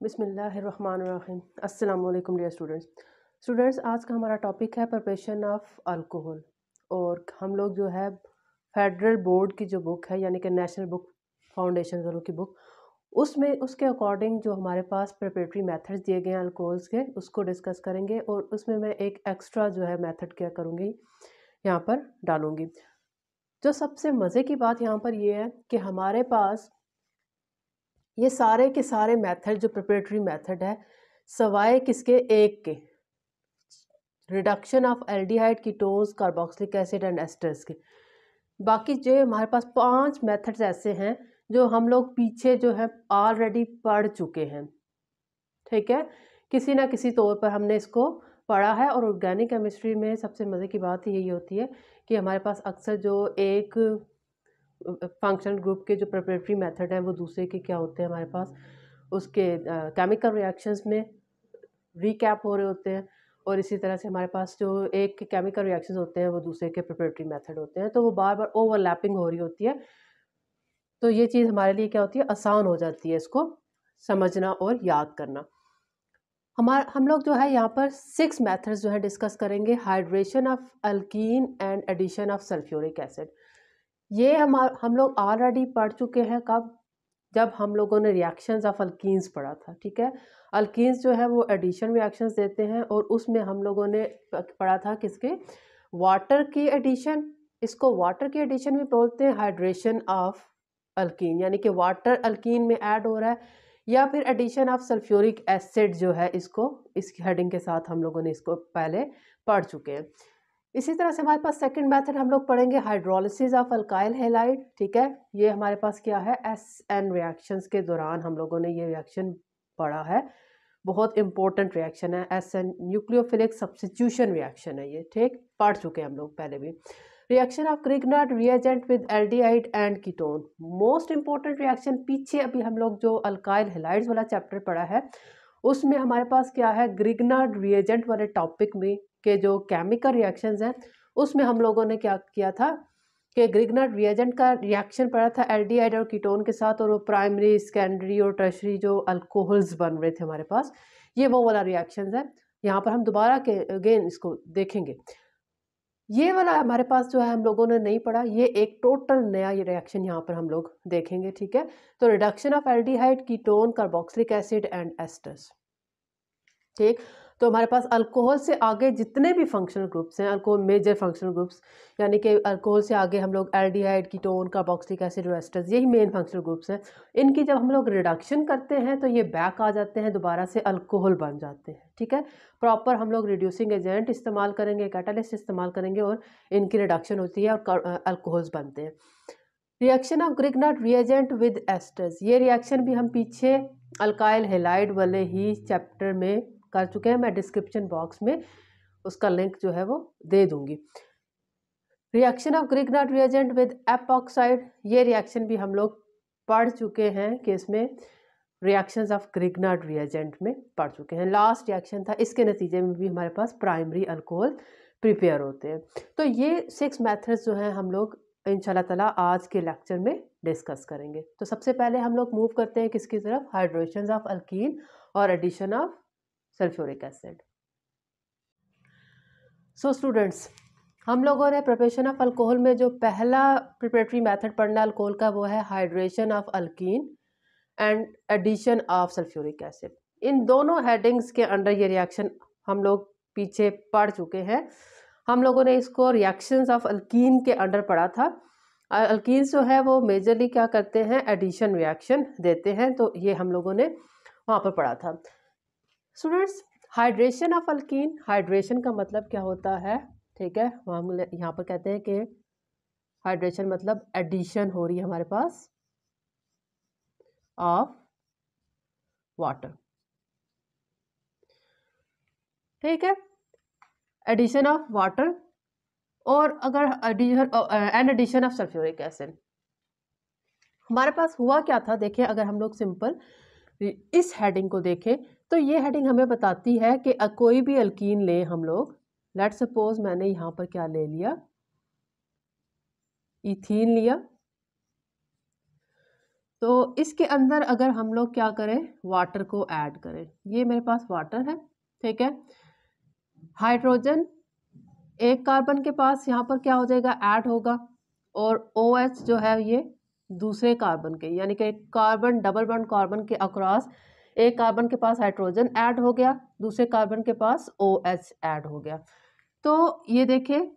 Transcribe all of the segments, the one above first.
बिस्मिल्लाहिर्रहमानिर्रहीम। अस्सलाम वालेकुम डियर स्टूडेंट्स, आज का हमारा टॉपिक है प्रिपरेशन ऑफ अल्कोहल। और हम लोग जो है फेडरल बोर्ड की जो बुक है यानी कि नेशनल बुक फाउंडेशन वालों की बुक, उसमें उसके अकॉर्डिंग जो हमारे पास प्रिपरेटरी मेथड्स दिए गए हैं अल्कोहल्स के, उसको डिस्कस करेंगे। और उसमें मैं एक एक्स्ट्रा जो है मेथड क्या करूँगी, यहाँ पर डालूँगी। जो सबसे मज़े की बात यहाँ पर ये है कि हमारे पास ये सारे के सारे मेथड जो प्रिपरेटरी मेथड है, सवाए किसके, एक के, reduction of aldehyde ketones carboxylic acid and asters के। बाकी जो हमारे पास 5 मेथड्स ऐसे हैं जो हम लोग पीछे जो है ऑलरेडी पढ़ चुके हैं, ठीक है। किसी ना किसी तौर पर हमने इसको पढ़ा है। और ऑर्गेनिक केमिस्ट्री में सबसे मज़े की बात यही होती है कि हमारे पास अक्सर जो एक फंक्शनल ग्रुप के जो प्रिपरेटरी मेथड है वो दूसरे के क्या होते हैं, हमारे पास उसके केमिकल रिएक्शंस में रीकैप हो रहे होते हैं। और इसी तरह से हमारे पास जो एक के केमिकल रिएक्शंस होते हैं वो दूसरे के प्रिपरेटरी मेथड होते हैं, तो वो बार बार ओवरलैपिंग हो रही होती है। तो ये चीज़ हमारे लिए क्या होती है, आसान हो जाती है इसको समझना और याद करना। हम लोग जो है यहाँ पर 6 मेथड्स जो है डिस्कस करेंगे। Hydration of alkene and addition of sulphuric acid. ये हम लोग ऑलरेडी पढ़ चुके हैं। कब? जब हम लोगों ने रिएक्शंस ऑफ अल्कीन्स पढ़ा था, ठीक है। अल्कीन्स जो है वो एडिशन रिएक्शंस देते हैं और उसमें हम लोगों ने पढ़ा था किसके, वाटर की एडिशन। इसको वाटर की एडिशन भी बोलते हैं, हाइड्रेशन ऑफ अल्कीन, यानी कि वाटर अल्कीन में ऐड हो रहा है, या फिर एडिशन ऑफ सल्फ्यूरिक एसिड जो है, इसको इस हेडिंग के साथ हम लोगों ने इसको पहले पढ़ चुके हैं। इसी तरह से हमारे पास सेकंड मेथड हम लोग पढ़ेंगे, हाइड्रोलिसिस ऑफ अल्काइल हैलाइड, ठीक है। ये हमारे पास क्या है, SN रिएक्शंस के दौरान हम लोगों ने ये रिएक्शन पढ़ा है। बहुत इंपॉर्टेंट रिएक्शन है SN, न्यूक्लियोफिलिक सब्स्टिट्यूशन रिएक्शन है ये, ठीक, पढ़ चुके हैं हम लोग पहले भी। Reaction of Grignard reagent with aldehyde and ketone, most important reaction. पीछे अभी हम लोग जो अल्काइल हैलाइड्स वाला चैप्टर पढ़ा है उसमें हमारे पास क्या है, ग्रिग्नार्ड रिएजेंट वाले टॉपिक में के जो केमिकल रिएक्शंस हैं उसमें हम लोगों ने क्या किया था कि ग्रिग्नार्ड रिएजेंट का रिएक्शन पड़ा था एल्डिहाइड और कीटोन के साथ, और वो प्राइमरी, सेकेंडरी और टर्शरी जो अल्कोहल्स बन रहे थे हमारे पास, ये वो वाला रिएक्शंस है। यहाँ पर हम दोबारा के अगेन इसको देखेंगे। ये वाला हमारे पास जो है हम लोगों ने नहीं पढ़ा, ये एक टोटल नया ये रिएक्शन यहाँ पर हम लोग देखेंगे, ठीक है। तो reduction of aldehyde, ketone, carboxylic acid and asters, ठीक। तो हमारे पास अल्कोहल से आगे जितने भी फंक्शनल ग्रुप्स हैं, अल्कोहल मेजर फंक्शनल ग्रुप्स, यानी कि अल्कोहल से आगे हम लोग एल्डिहाइड, कीटोन, कार्बोक्सिलिक एसिड और एस्टर्स, यही मेन फंक्शनल ग्रुप्स हैं। इनकी जब हम लोग रिडक्शन करते हैं तो ये बैक आ जाते हैं, दोबारा से अल्कोहल बन जाते हैं, ठीक है। प्रॉपर हम लोग रिड्यूसिंग एजेंट इस्तेमाल करेंगे, कैटालिस्ट इस्तेमाल करेंगे और इनकी रिडक्शन होती है और अल्कोहल्स बनते हैं। Reaction of Grignard reagent with asters, ये रिएक्शन भी हम पीछे अल्काइल हैलाइड वाले ही चैप्टर में कर चुके हैं। मैं डिस्क्रिप्शन बॉक्स में उसका लिंक जो है वो दे दूंगी। Reaction of Grignard reagent with epoxide, ये रिएक्शन भी हम लोग पढ़ चुके हैं कि इसमें रिएक्शंस ऑफ ग्रिग्नार्ड रिएजेंट में पढ़ चुके हैं। लास्ट रिएक्शन था, इसके नतीजे में भी हमारे पास प्राइमरी अल्कोहल प्रिपेयर होते हैं। तो ये 6 मेथड्स जो हैं हम लोग इंशाल्लाह ताला आज के लेक्चर में डिस्कस करेंगे। तो सबसे पहले हम लोग मूव करते हैं किसकी तरफ, हाइड्रेशन ऑफ अल्कीन और addition of sulphuric acid. So students, हम लोगों ने प्रिपरेशन ऑफ अल्कोहल में जो पहला प्रिपरेटरी मेथड पढ़ना है अल्कोहल का, वो है hydration of alkene and addition of sulphuric acid. इन दोनों हेडिंग्स के अंडर ये रिएक्शन हम लोग पीछे पढ़ चुके हैं। हम लोगों ने इसको रिएक्शंस ऑफ अल्कीन के अंडर पढ़ा था। अल्कीन्स जो है वो मेजरली क्या करते हैं, एडिशन रिएक्शन देते हैं, तो ये हम लोगों ने वहाँ पर पढ़ा था। Students, hydration of alkyne, hydration का मतलब क्या होता है, ठीक है। हम यहाँ पर कहते हैं कि हाइड्रेशन मतलब एडिशन हो रही है हमारे पास ऑफ वाटर, ठीक है, एडिशन ऑफ वाटर। और अगर एडिशन ऑफ सल्फ्यूरिक एसिड, हमारे पास हुआ क्या था, देखिए अगर हम लोग सिंपल इस हेडिंग को देखें तो ये हेडिंग हमें बताती है कि कोई भी अल्कीन ले हम लोग, लेट सपोज मैंने यहाँ पर क्या ले लिया, इथीन लिया, तो इसके अंदर अगर हम लोग क्या करें, वाटर को ऐड करें, ये मेरे पास वाटर है, ठीक है। हाइड्रोजन एक कार्बन के पास यहाँ पर क्या हो जाएगा, ऐड होगा, और OH जो है ये दूसरे कार्बन के, यानी कि कार्बन डबल बॉन्ड कार्बन के अक्रॉस एक कार्बन के पास हाइड्रोजन ऐड हो गया, दूसरे कार्बन के पास OH ऐड हो गया। तो ये देखिए,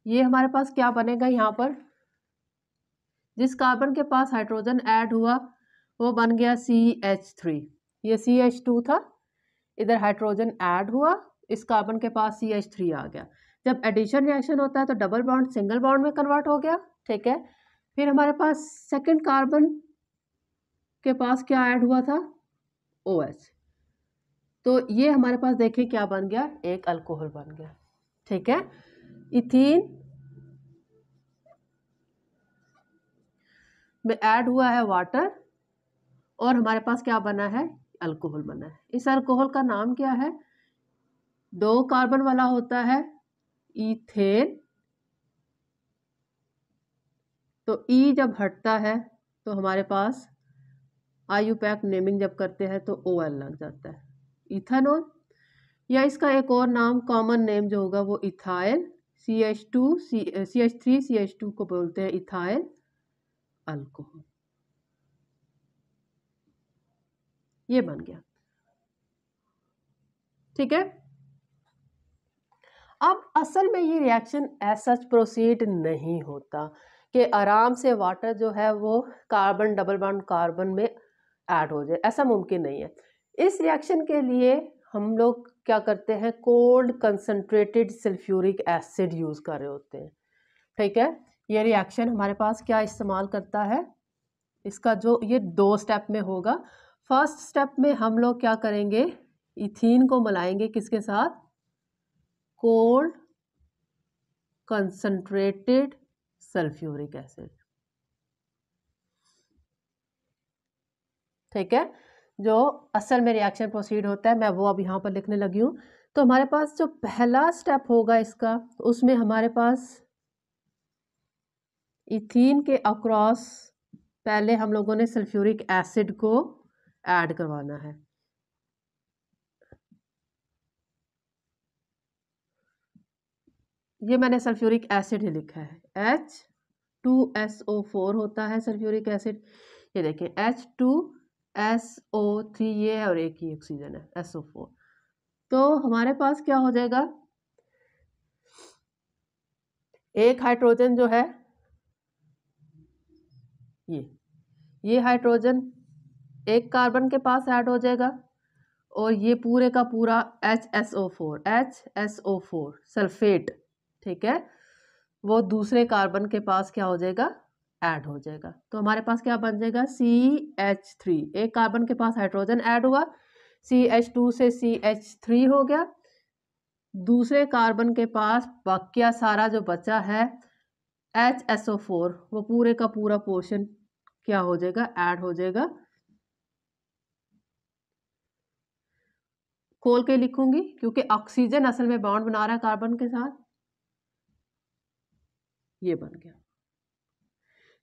ये हमारे पास क्या बनेगा, यहाँ पर जिस कार्बन के पास हाइड्रोजन ऐड हुआ वो बन गया CH3, ये CH2 था, इधर हाइड्रोजन ऐड हुआ, इस कार्बन के पास CH3 आ गया। जब एडिशन रिएक्शन होता है तो डबल बॉन्ड सिंगल बॉन्ड में कन्वर्ट हो गया, ठीक है। फिर हमारे पास सेकंड कार्बन के पास क्या ऐड हुआ था, OH, तो ये हमारे पास देखिए क्या बन गया, एक अल्कोहल बन गया, ठीक है। इथीन में ऐड हुआ है वाटर और हमारे पास क्या बना है, अल्कोहल बना है। इस अल्कोहल का नाम क्या है, 2 कार्बन वाला होता है इथेन, तो ई जब हटता है तो हमारे पास IUPAC नेमिंग जब करते हैं तो OL लग जाता है, इथेनॉल, या इसका एक और नाम कॉमन नेम जो होगा वो इथाइल, CH3 CH2 को बोलते हैं इथाइल अल्कोहल, ये बन गया, ठीक है। अब असल में ये रिएक्शन एज सच प्रोसीड नहीं होता कि आराम से वाटर जो है वो कार्बन डबल बॉन्ड कार्बन में ऐड हो जाए, ऐसा मुमकिन नहीं है। इस रिएक्शन के लिए हम लोग क्या करते हैं, cold concentrated sulphuric acid use कर रहे होते हैं, ठीक है। ये रिएक्शन हमारे पास क्या इस्तेमाल करता है, इसका जो ये 2 स्टेप में होगा। फर्स्ट स्टेप में हम लोग क्या करेंगे, इथीन को मिलाएंगे किसके साथ, कोल्ड कंसंट्रेटेड सल्फ्यूरिक एसिड, ठीक है। जो असल में रिएक्शन प्रोसीड होता है मैं वो अब यहाँ पर लिखने लगी हूँ। तो हमारे पास जो पहला स्टेप होगा इसका, उसमें हमारे पास इथीन के अक्रॉस पहले हम लोगों ने सल्फ्यूरिक एसिड को ऐड करवाना है, ये मैंने सल्फ्यूरिक एसिड ही लिखा है, H2SO4 होता है सल्फ्यूरिक एसिड, ये देखें H2SO3 ये है और एक ही ऑक्सीजन है SO4। तो हमारे पास क्या हो जाएगा, एक हाइड्रोजन जो है ये हाइड्रोजन एक कार्बन के पास ऐड हो जाएगा और ये पूरे का पूरा HSO4 सल्फेट, ठीक है, वो दूसरे कार्बन के पास क्या हो जाएगा, ऐड हो जाएगा। तो हमारे पास क्या बन जाएगा, CH3, एक कार्बन के पास हाइड्रोजन ऐड हुआ, CH2 से CH3 हो गया, दूसरे कार्बन के पास बाकिया सारा जो बचा है HSO4, वो पूरे का पूरा पोर्शन क्या हो जाएगा, ऐड हो जाएगा। खोल के लिखूंगी क्योंकि ऑक्सीजन असल में बॉन्ड बना रहा है कार्बन के साथ, ये बन गया,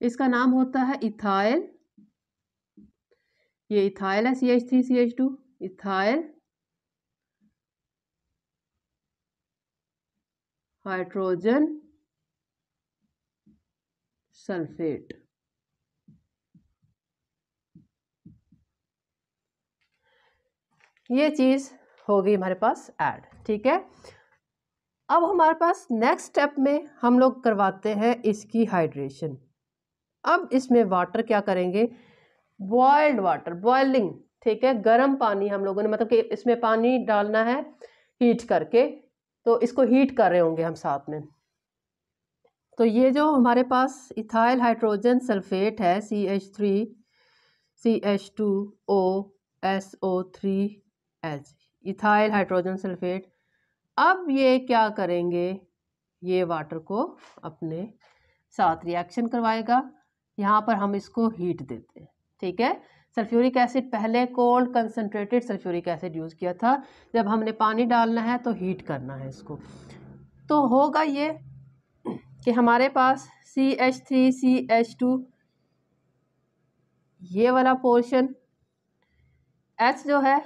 इसका नाम होता है इथाइल, ये इथाइल है CH3 CH2, ethyl hydrogen sulphate, ये चीज होगी हमारे पास ऐड, ठीक है। अब हमारे पास नेक्स्ट स्टेप में हम लोग करवाते हैं इसकी हाइड्रेशन। अब इसमें वाटर क्या करेंगे, बॉइल्ड वाटर, बॉइलिंग, ठीक है, गर्म पानी हम लोगों ने, मतलब कि इसमें पानी डालना है हीट करके, तो इसको हीट कर रहे होंगे हम साथ में। तो ये जो हमारे पास इथाइल हाइड्रोजन सल्फेट है CH3 CH2O SO3H, ethyl hydrogen sulphate, अब ये क्या करेंगे, ये वाटर को अपने साथ रिएक्शन करवाएगा, यहाँ पर हम इसको हीट देते हैं, ठीक है। सल्फ्यूरिक एसिड पहले cold concentrated sulphuric acid use किया था, जब हमने पानी डालना है तो हीट करना है इसको, तो होगा ये कि हमारे पास CH3 CH2 ये वाला पोर्शन H जो है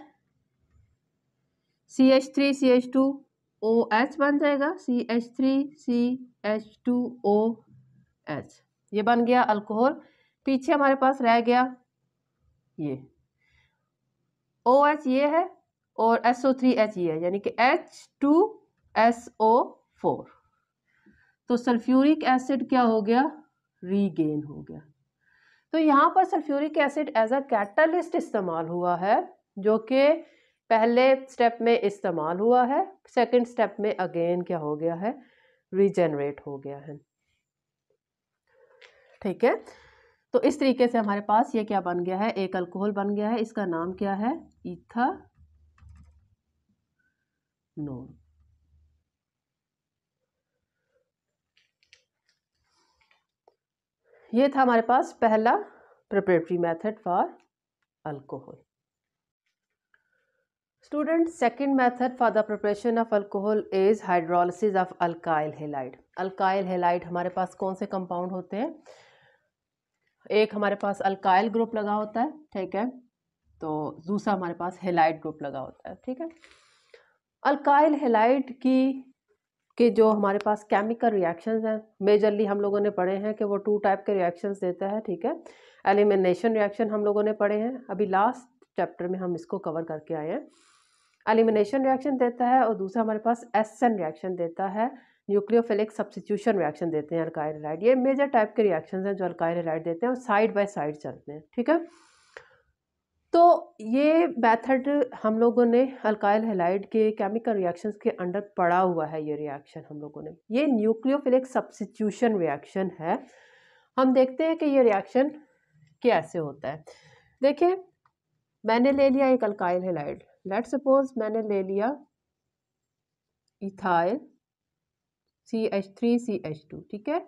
CH3CH2OH बन जाएगा, CH3CH2OH, ये बन गया अल्कोहल। पीछे हमारे पास रह गया ये OH ये है और SO3H ये है, यानी कि H2SO4। तो सल्फ्यूरिक एसिड क्या हो गया, रीगेन हो गया। तो यहाँ पर sulphuric acid as a catalyst इस्तेमाल हुआ है, जो कि पहले स्टेप में इस्तेमाल हुआ है, सेकंड स्टेप में अगेन क्या हो गया है, रीजेनरेट हो गया है। ठीक है, तो इस तरीके से हमारे पास ये क्या बन गया है, एक अल्कोहल बन गया है। इसका नाम क्या है, इथानोल। ये था हमारे पास पहला preparatory method for alcohol. Student, second method for the preparation of alcohol is hydrolysis of alkyl halide. Alkyl halide हमारे पास कौन से कंपाउंड होते हैं, एक हमारे पास अल्काइल ग्रुप लगा होता है, ठीक है, तो दूसरा हमारे पास हेलाइड ग्रुप लगा होता है। ठीक है, अल्काइल हेलाइड के जो हमारे पास केमिकल रिएक्शंस हैं, मेजरली हम लोगों ने पढ़े हैं कि वो 2 टाइप के रिएक्शंस देता है। ठीक है, एलिमिनेशन रिएक्शन हम लोगों ने पढ़े हैं, अभी लास्ट चैप्टर में हम इसको कवर करके आए हैं। एलिमिनेशन रिएक्शन देता है और दूसरा हमारे पास एसएन रिएक्शन देता है, न्यूक्लियोफिलिक सब्स्टिट्यूशन रिएक्शन देते हैं अल्काइल हैलाइड। ये मेजर टाइप के रिएक्शंस हैं जो अल्काइल हैलाइड देते हैं और साइड बाय साइड चलते हैं। ठीक है, तो ये मेथड हम लोगों ने अल्काइल हैलाइड के केमिकल रिएक्शंस के अंडर पढ़ा हुआ है। ये रिएक्शन हम लोगों ने, ये न्यूक्लियोफिलिक सब्स्टिट्यूशन रिएक्शन है। हम देखते हैं कि ये रिएक्शन कैसे होता है। देखिए, मैंने ले लिया एक अल्काइल हैलाइड, लेट्स सपोज मैंने ले लिया इथाइल CH3CH2, ठीक है,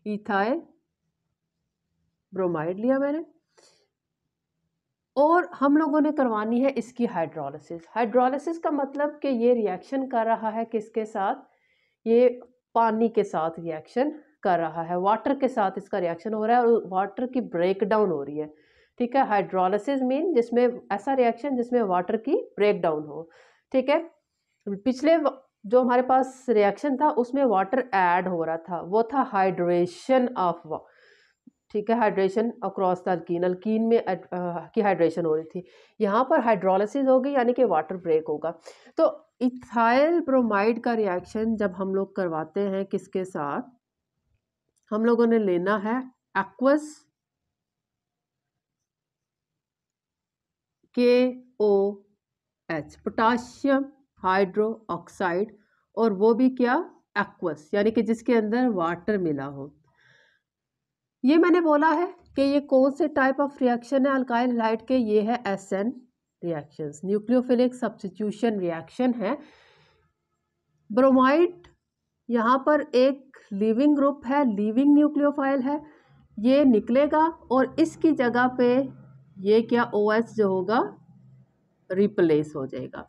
इथाइल ब्रोमाइड लिया मैंने, और हम लोगों ने करवानी है इसकी हाइड्रोलिसिस। हाइड्रोलिसिस का मतलब कि ये रिएक्शन कर रहा है किसके साथ, ये पानी के साथ रिएक्शन कर रहा है, वाटर के साथ इसका रिएक्शन हो रहा है और वाटर की ब्रेक डाउन हो रही है। ठीक है, हाइड्रोलिसिस मीन जिसमें ऐसा रिएक्शन जिसमें वाटर की ब्रेक डाउन हो। ठीक है, पिछले जो हमारे पास रिएक्शन था उसमें वाटर ऐड हो रहा था, वो था हाइड्रेशन ऑफ, ठीक है, hydration across the alkyne, alkyne में की हाइड्रेशन हो रही थी। यहाँ पर हाइड्रोलिसिस होगी यानी कि वाटर ब्रेक होगा। तो इथाइल ब्रोमाइड का रिएक्शन जब हम लोग करवाते हैं किसके साथ, हम लोगों ने लेना है aqueous KOH, potassium hydro oxide, और वो भी क्या, एक्वस, यानी कि जिसके अंदर वाटर मिला हो। ये मैंने बोला है कि ये कौन से टाइप ऑफ रिएक्शन है अल्काइल हैलाइड के, ये है SN reactions, nucleophilic substitution reaction है। ब्रोमाइड यहाँ पर एक लीविंग ग्रुप है, लीविंग न्यूक्लियोफाइल है, ये निकलेगा और इसकी जगह पे ये क्या OH जो होगा रिप्लेस हो जाएगा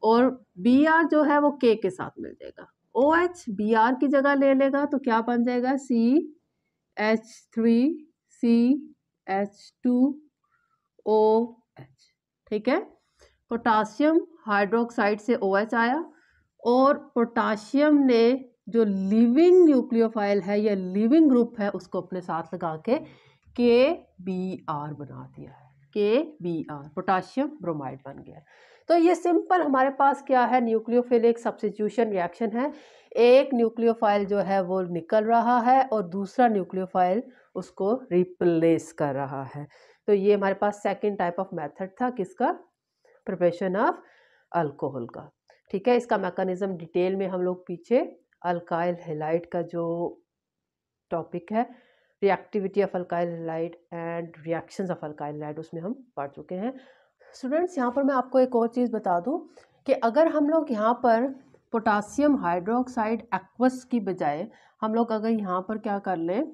और Br जो है वो K के साथ मिल जाएगा। OH Br की जगह ले लेगा तो क्या बन जाएगा, CH3CH2OH। ठीक है, पोटाशियम हाइड्रोक्साइड से OH आया और पोटाशियम ने जो लिविंग न्यूक्लियोफाइल है या लिविंग ग्रुप है उसको अपने साथ लगा के KBr बना दिया है, KBr, पोटाशियम ब्रोमाइड बन गया। तो ये सिंपल हमारे पास क्या है, न्यूक्लियोफिलिक सब्स्टिट्यूशन रिएक्शन है। एक न्यूक्लियोफाइल जो है वो निकल रहा है और दूसरा न्यूक्लियोफाइल उसको रिप्लेस कर रहा है। तो ये हमारे पास सेकंड टाइप ऑफ मेथड था किसका, प्रिपरेशन ऑफ अल्कोहल का। ठीक है, इसका मैकेनिज्म डिटेल में हम लोग पीछे अल्काइल हैलाइड का जो टॉपिक है, reactivity of alkyl halide and reactions of alkyl halide, उसमें हम पढ़ चुके हैं। स्टूडेंट्स, यहाँ पर मैं आपको एक और चीज़ बता दूँ कि अगर हम लोग यहाँ पर पोटासियम हाइड्रोक्साइड एक्वस की बजाय हम लोग अगर यहाँ पर क्या कर लें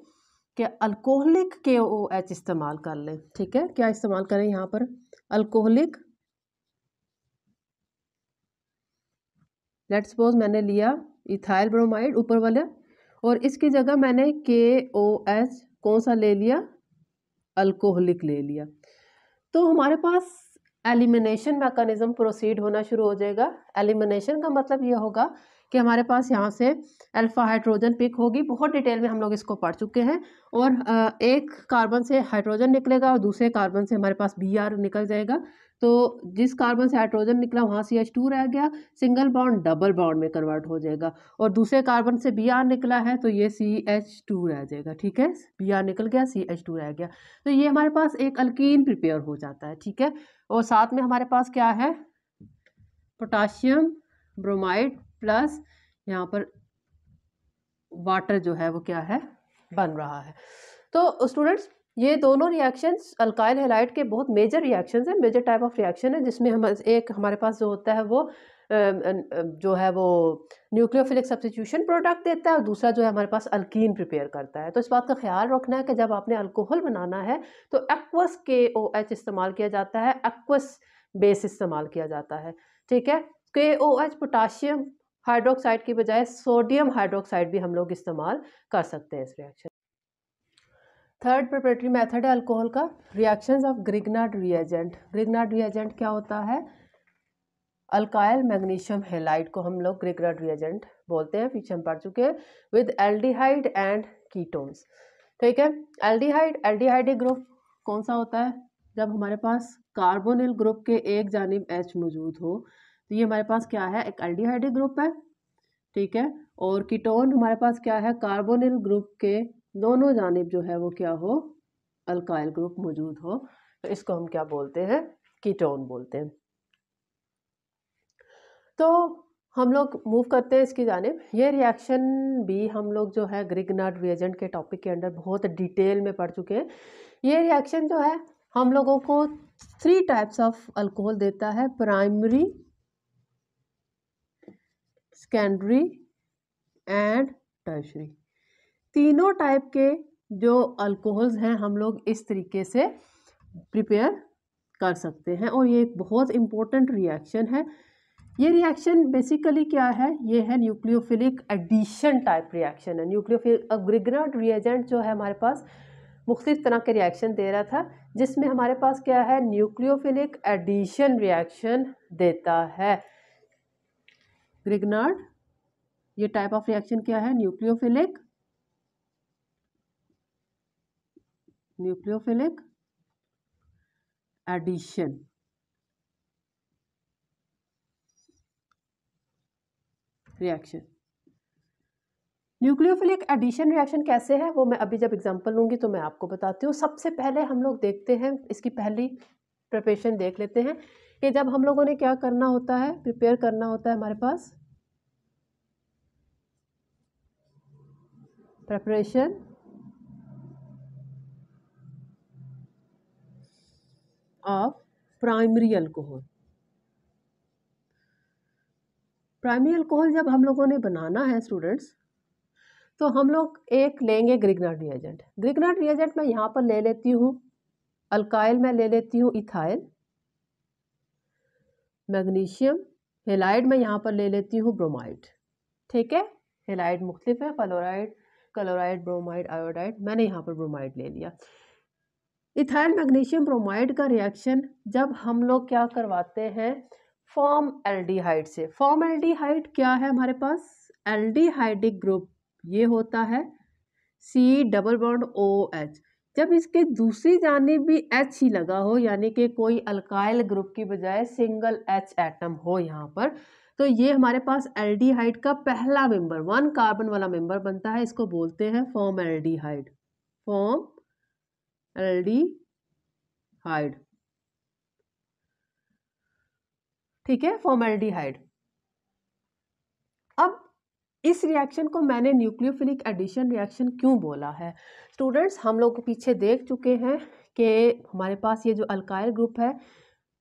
कि अल्कोहलिक KOH इस्तेमाल कर लें। ठीक है, क्या इस्तेमाल करें यहाँ पर, अल्कोहलिक, लेट्स सपोज मैंने लिया इथाइल ब्रोमाइड ऊपर वाला और इसकी जगह मैंने KOH कौन सा ले लिया, अल्कोहलिक ले लिया। तो हमारे पास एलिमिनेशन मैकेनिज्म प्रोसीड होना शुरू हो जाएगा। एलिमिनेशन का मतलब ये होगा कि हमारे पास यहाँ से अल्फा हाइड्रोजन पिक होगी, बहुत डिटेल में हम लोग इसको पढ़ चुके हैं। और एक कार्बन से हाइड्रोजन निकलेगा और दूसरे कार्बन से हमारे पास Br निकल जाएगा। तो जिस कार्बन से हाइड्रोजन निकला वहाँ CH2 रह गया, सिंगल बॉन्ड डबल बॉन्ड में कन्वर्ट हो जाएगा। और दूसरे कार्बन से Br निकला है तो ये CH2 रह जाएगा, ठीक है। Br निकल गया, CH2 रह गया, तो ये हमारे पास एक अल्कीन प्रिपेयर हो जाता है, ठीक है। और साथ में हमारे पास क्या है, पोटाशियम ब्रोमाइड प्लस यहाँ पर वाटर जो है वो क्या है, बन रहा है। तो स्टूडेंट्स, ये दोनों रिएक्शंस अल्काइल हैलाइड के बहुत मेजर रिएक्शंस हैं, मेजर टाइप ऑफ रिएक्शन है, जिसमें हम एक हमारे पास जो होता है वो जो है वो न्यूक्लियोफिलिक सब्स्टिट्यूशन प्रोडक्ट देता है, और दूसरा जो है हमारे पास अल्कीन प्रिपेयर करता है। तो इस बात का ख्याल रखना है कि जब आपने अल्कोहल बनाना है तो एक्वस KOH इस्तेमाल किया जाता है, एक्वस बेस इस्तेमाल किया जाता है, ठीक है। KOH पोटाशियम हाइड्रोक्साइड की बजाय सोडियम हाइड्रोक्साइड भी हम लोग इस्तेमाल कर सकते हैं इस रिएक्शन। थर्ड प्रिपरेटरी मेथड है अल्कोहल का, reactions of Grignard reagent. Grignard reagent क्या होता है, अल्काइल मैग्नीशियम हैलाइड को हम लोग ग्रिग्नार्ड रिएजेंट बोलते हैं, पीछे हम पढ़ चुके हैं, विद एल्डिहाइड एंड कीटोन्स, ठीक है। एल्डिहाइडिक ग्रुप कौन सा होता है, जब हमारे पास कार्बोनिल ग्रुप के एक जानिब H मौजूद हो, तो ये हमारे पास क्या है, एक एल्डिहाइडिक ग्रुप है, ठीक है। और कीटोन हमारे पास क्या है, कार्बोनिल ग्रुप के दोनों जानिब जो है वो क्या हो, अल्काइल ग्रुप मौजूद हो, तो इसको हम क्या बोलते हैं, कीटोन बोलते हैं। तो हम लोग मूव करते हैं इसकी जानिब। ये रिएक्शन भी हम लोग जो है ग्रिग्नार्ड रिएजेंट के टॉपिक के अंदर बहुत डिटेल में पढ़ चुके हैं। ये रिएक्शन जो है हम लोगों को 3 टाइप्स ऑफ अल्कोहल देता है, प्राइमरी, सेकेंडरी एंड टर्शरी। तीनों टाइप के जो अल्कोहल्स हैं हम लोग इस तरीके से प्रिपेयर कर सकते हैं, और ये एक बहुत इम्पोर्टेंट रिएक्शन है। ये रिएक्शन बेसिकली क्या है, ये है न्यूक्लियोफिलिक एडिशन टाइप रिएक्शन है। न्यूक्लियोफिलिक ग्रिग्नार्ड रिएजेंट जो है हमारे पास मुख्तलिफ तरह के रिएक्शन दे रहा था, जिसमें हमारे पास क्या है, न्यूक्लियोफिलिक एडिशन रिएक्शन देता है ग्रिग्नार्ड। ये टाइप ऑफ रिएक्शन क्या है, nucleophilic addition reaction. Nucleophilic addition reaction कैसे है वो मैं अभी जब एग्जांपल लूँगी तो मैं आपको बताती हूँ। सबसे पहले हम लोग देखते हैं, इसकी पहली प्रिपरेशन देख लेते हैं कि जब हम लोगों ने क्या करना होता है, प्रिपेयर करना होता है हमारे पास preparation of primary alcohol. Primary alcohol जब हम लोगों ने बनाना है स्टूडेंट्स, तो हम लोग एक लेंगे ग्रिग्नार्ड रिएजेंट। ग्रिग्नार्ड रिएजेंट मैं यहाँ पर ले लेती हूँ अल्काइल, में ले लेती हूँ इथाइल, मैग्नीशियम, हेलाइड में यहाँ पर ले लेती हूँ ब्रोमाइड, ठीक है। हेलाइड मुख्तलिफ है, फ्लोराइड, क्लोराइड, ब्रोमाइड, आयोडाइड, मैंने यहाँ पर ब्रोमाइड ले लिया। इथाइल मैग्नीशियम ब्रोमाइड का रिएक्शन जब हम लोग क्या करवाते हैं, फॉर्म एल्डिहाइड से। फॉर्म एल्डिहाइड क्या है हमारे पास, एल्डिहाइडिक ग्रुप ये होता है C डबल बॉन्ड OH। जब इसके दूसरी जानिब भी H ही लगा हो, यानी कि कोई अल्काइल ग्रुप की बजाय सिंगल H एटम हो यहाँ पर, तो ये हमारे पास एल्डिहाइड का पहला मेंबर, 1 कार्बन वाला मेंबर बनता है। इसको बोलते हैं फॉर्म एल्डिहाइड, फॉर्म एल्डिहाइड, ठीक है, फॉर्म एल्डिहाइड। अब इस रिएक्शन को मैंने न्यूक्लियोफिलिक एडिशन रिएक्शन क्यों बोला है स्टूडेंट्स, हम लोग पीछे देख चुके हैं कि हमारे पास ये जो अल्काइल ग्रुप है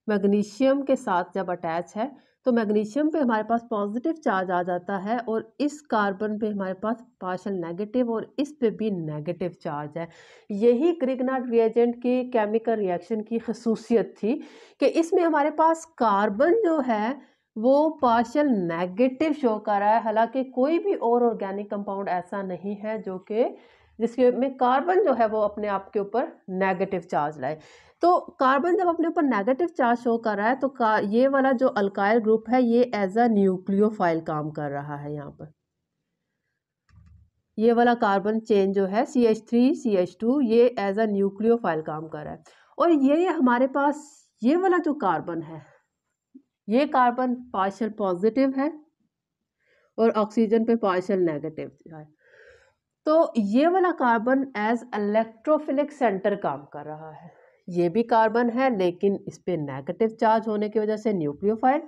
मैग्नीशियम के साथ जब अटैच है तो मैग्नीशियम पे हमारे पास पॉजिटिव चार्ज आ जाता है, और इस कार्बन पे हमारे पास पार्शियल नेगेटिव और इस पे भी नेगेटिव चार्ज है। यही ग्रिग्नार्ड रिएजेंट की केमिकल रिएक्शन की खसूसियत थी कि इसमें हमारे पास कार्बन जो है वो पार्शियल नेगेटिव शो कर रहा है, हालांकि कोई भी और ऑर्गेनिक कंपाउंड ऐसा नहीं है जो कि जिसके में कार्बन जो है वो अपने आप के ऊपर नेगेटिव चार्ज लाए। तो कार्बन जब अपने ऊपर नेगेटिव चार्ज शो कर रहा है तो ये वाला जो अल्काइल ग्रुप है ये एज अ न्यूक्लियोफाइल काम कर रहा है। यहाँ पर ये वाला कार्बन चेन जो है CH3 CH2 ये एज अ न्यूक्लियोफाइल काम कर रहा है। और ये हमारे पास ये वाला जो कार्बन है ये कार्बन पार्शियल पॉजिटिव है और ऑक्सीजन पे पार्शियल नेगेटिव है। तो ये वाला कार्बन एज इलेक्ट्रोफिलिक सेंटर काम कर रहा है। ये भी कार्बन है लेकिन इस पे नेगेटिव चार्ज होने की वजह से न्यूक्लियोफाइल।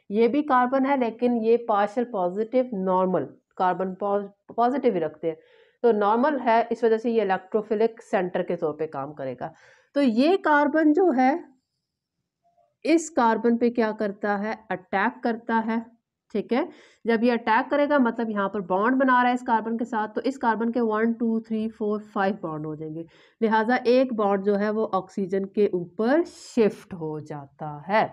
ये भी कार्बन है लेकिन ये partial positive normal carbon positive ही रखते हैं तो नॉर्मल है, इस वजह से ये इलेक्ट्रोफिलिक सेंटर के तौर पे काम करेगा। तो ये कार्बन जो है इस कार्बन पे क्या करता है, अटैक करता है। ठीक है, जब ये अटैक करेगा मतलब यहाँ पर बॉन्ड बना रहा है इस कार्बन के साथ, तो इस कार्बन के 1 2 3 4 5 बॉन्ड हो जाएंगे। लिहाजा एक बॉन्ड जो है वो ऑक्सीजन के ऊपर शिफ्ट हो जाता है।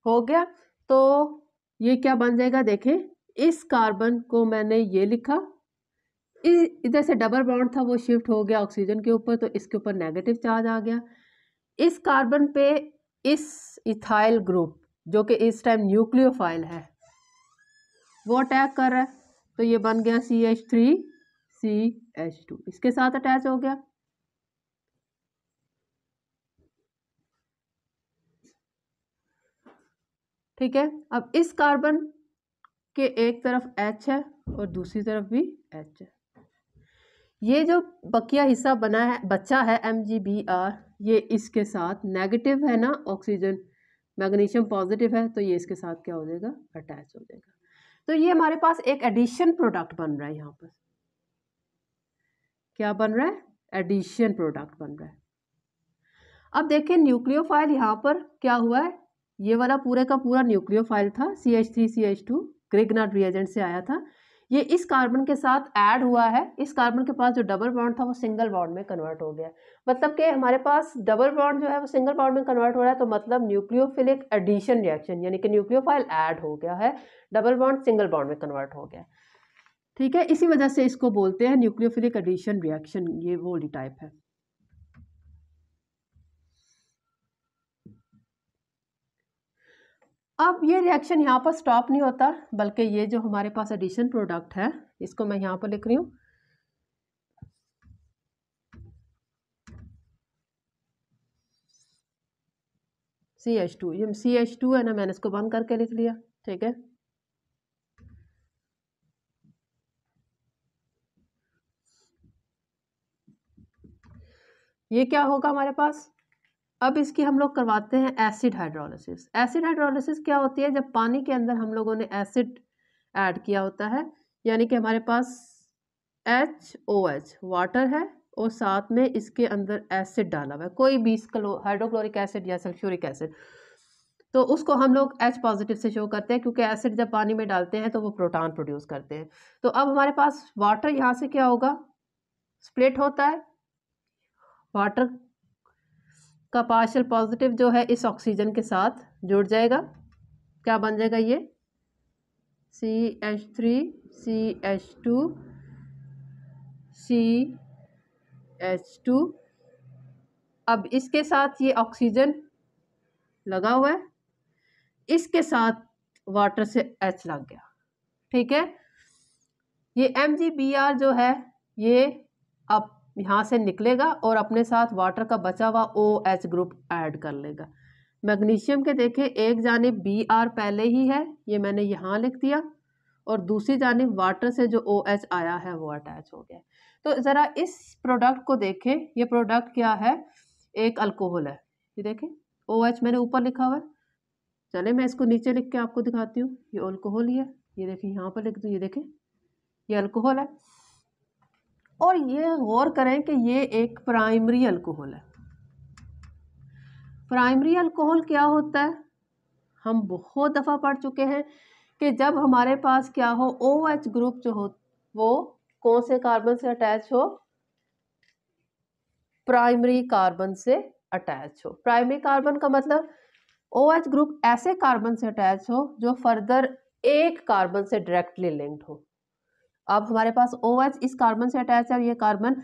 हो गया, तो ये क्या बन जाएगा, देखें इस कार्बन को मैंने ये लिखा, इधर से डबल बॉन्ड था वो शिफ्ट हो गया ऑक्सीजन के ऊपर, तो इसके ऊपर नेगेटिव चार्ज आ गया। इस कार्बन पे इस इथाइल ग्रुप जो कि इस टाइम न्यूक्लियोफाइल है वो अटैक कर रहा है, तो ये बन गया CH3 CH2 इसके साथ अटैच हो गया। ठीक है, अब इस कार्बन के एक तरफ H है और दूसरी तरफ भी H है। ये जो बकिया हिस्सा बना है बचा है MgBr, ये इसके साथ नेगेटिव है ना, ऑक्सीजन मैग्नीशियम पॉजिटिव है, तो ये इसके साथ क्या हो जाएगा, अटैच हो जाएगा। तो ये हमारे पास एक एडिशन प्रोडक्ट बन रहा है। यहाँ पर क्या बन रहा है, एडिशन प्रोडक्ट बन रहा है। अब देखें न्यूक्लियोफाइल यहाँ पर क्या हुआ है, ये वाला पूरे का पूरा न्यूक्लियोफाइल था, CH3 CH2 ग्रिग्नार्ड रिएजेंट से आया था। ये इस कार्बन के साथ ऐड हुआ है, इस कार्बन के पास जो डबल बॉन्ड था वो सिंगल बॉन्ड में कन्वर्ट हो गया। मतलब कि हमारे पास डबल बॉन्ड जो है वो सिंगल बॉन्ड में कन्वर्ट हो रहा है, तो मतलब न्यूक्लियोफिलिक एडिशन रिएक्शन, यानी कि न्यूक्लियोफाइल ऐड हो गया है, डबल बॉन्ड सिंगल बॉन्ड में कन्वर्ट हो गया। ठीक है, इसी वजह से इसको बोलते हैं न्यूक्लियोफिलिक एडिशन रिएक्शन, ये वो वाली टाइप है। अब ये रिएक्शन यहाँ पर स्टॉप नहीं होता, बल्कि ये जो हमारे पास एडिशन प्रोडक्ट है इसको मैं यहाँ पर लिख रही हूँ CH2, ये CH2 है ना, मैंने इसको बंद करके लिख लिया। ठीक है, ये क्या होगा हमारे पास, अब इसकी हम लोग करवाते हैं एसिड हाइड्रोलिसिस। एसिड हाइड्रोलिसिस क्या होती है, जब पानी के अंदर हम लोगों ने एसिड ऐड किया होता है, यानी कि हमारे पास HOH वाटर है और साथ में इसके अंदर एसिड डाला हुआ है, कोई भी हाइड्रोक्लोरिक एसिड या सल्फ्यूरिक एसिड, तो उसको हम लोग H पॉजिटिव से शो करते हैं, क्योंकि एसिड जब पानी में डालते हैं तो वो प्रोटॉन प्रोड्यूस करते हैं। तो अब हमारे पास वाटर यहाँ से क्या होगा, स्प्लिट होता है, वाटर का पार्शियल पॉजिटिव जो है इस ऑक्सीजन के साथ जुड़ जाएगा, क्या बन जाएगा ये CH3 CH2 CH2। अब इसके साथ ये ऑक्सीजन लगा हुआ है, इसके साथ वाटर से H लग गया। ठीक है, ये MgBr जो है ये अब यहाँ से निकलेगा और अपने साथ वाटर का बचा हुआ OH ग्रुप ऐड कर लेगा। मैग्नीशियम के देखें एक जानिब Br पहले ही है, ये मैंने यहाँ लिख दिया, और दूसरी जानिब वाटर से जो OH आया है वो अटैच हो गया। तो ज़रा इस प्रोडक्ट को देखें, ये प्रोडक्ट क्या है, एक अल्कोहल है, ये देखें OH मैंने ऊपर लिखा हुआ है, चले मैं इसको नीचे लिख के आपको दिखाती हूँ। ये अल्कोहल ही है, ये देखें यहाँ पर लिख दूँ, ये देखें ये अल्कोहल है, और ये गौर करें कि ये एक प्राइमरी अल्कोहल है। प्राइमरी अल्कोहल क्या होता है, हम बहुत दफ़ा पढ़ चुके हैं कि जब हमारे पास क्या हो, OH ग्रुप जो हो वो कौन से कार्बन से अटैच हो, प्राइमरी कार्बन से अटैच हो। प्राइमरी कार्बन का मतलब OH ग्रुप ऐसे कार्बन से अटैच हो जो फर्दर एक कार्बन से डायरेक्टली लिंक्ड हो। अब हमारे पास OH इस कार्बन से अटैच है और ये कार्बन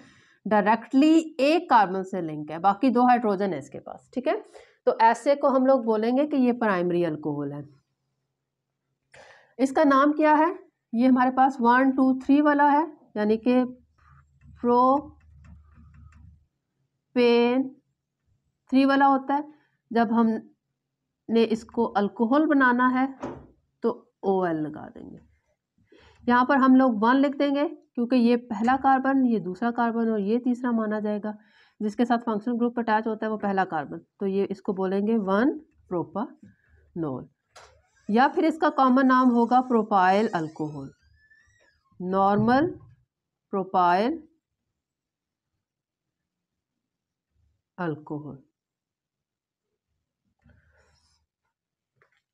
डायरेक्टली एक कार्बन से लिंक है, बाकी 2 हाइड्रोजन है इसके पास, ठीक है। तो ऐसे को हम लोग बोलेंगे कि ये प्राइमरी अल्कोहल है। इसका नाम क्या है? ये हमारे पास 1 2 3 वाला है, यानी कि प्रोपेन 3 वाला होता है। जब हमने इसको अल्कोहल बनाना है तो OL लगा देंगे। यहाँ पर हम लोग 1 लिख देंगे क्योंकि ये पहला कार्बन, ये दूसरा कार्बन और ये तीसरा माना जाएगा। जिसके साथ फंक्शनल ग्रुप अटैच होता है वो पहला कार्बन, तो ये इसको बोलेंगे 1 प्रोपानोल, या फिर इसका कॉमन नाम होगा propyl alcohol, normal propyl alcohol.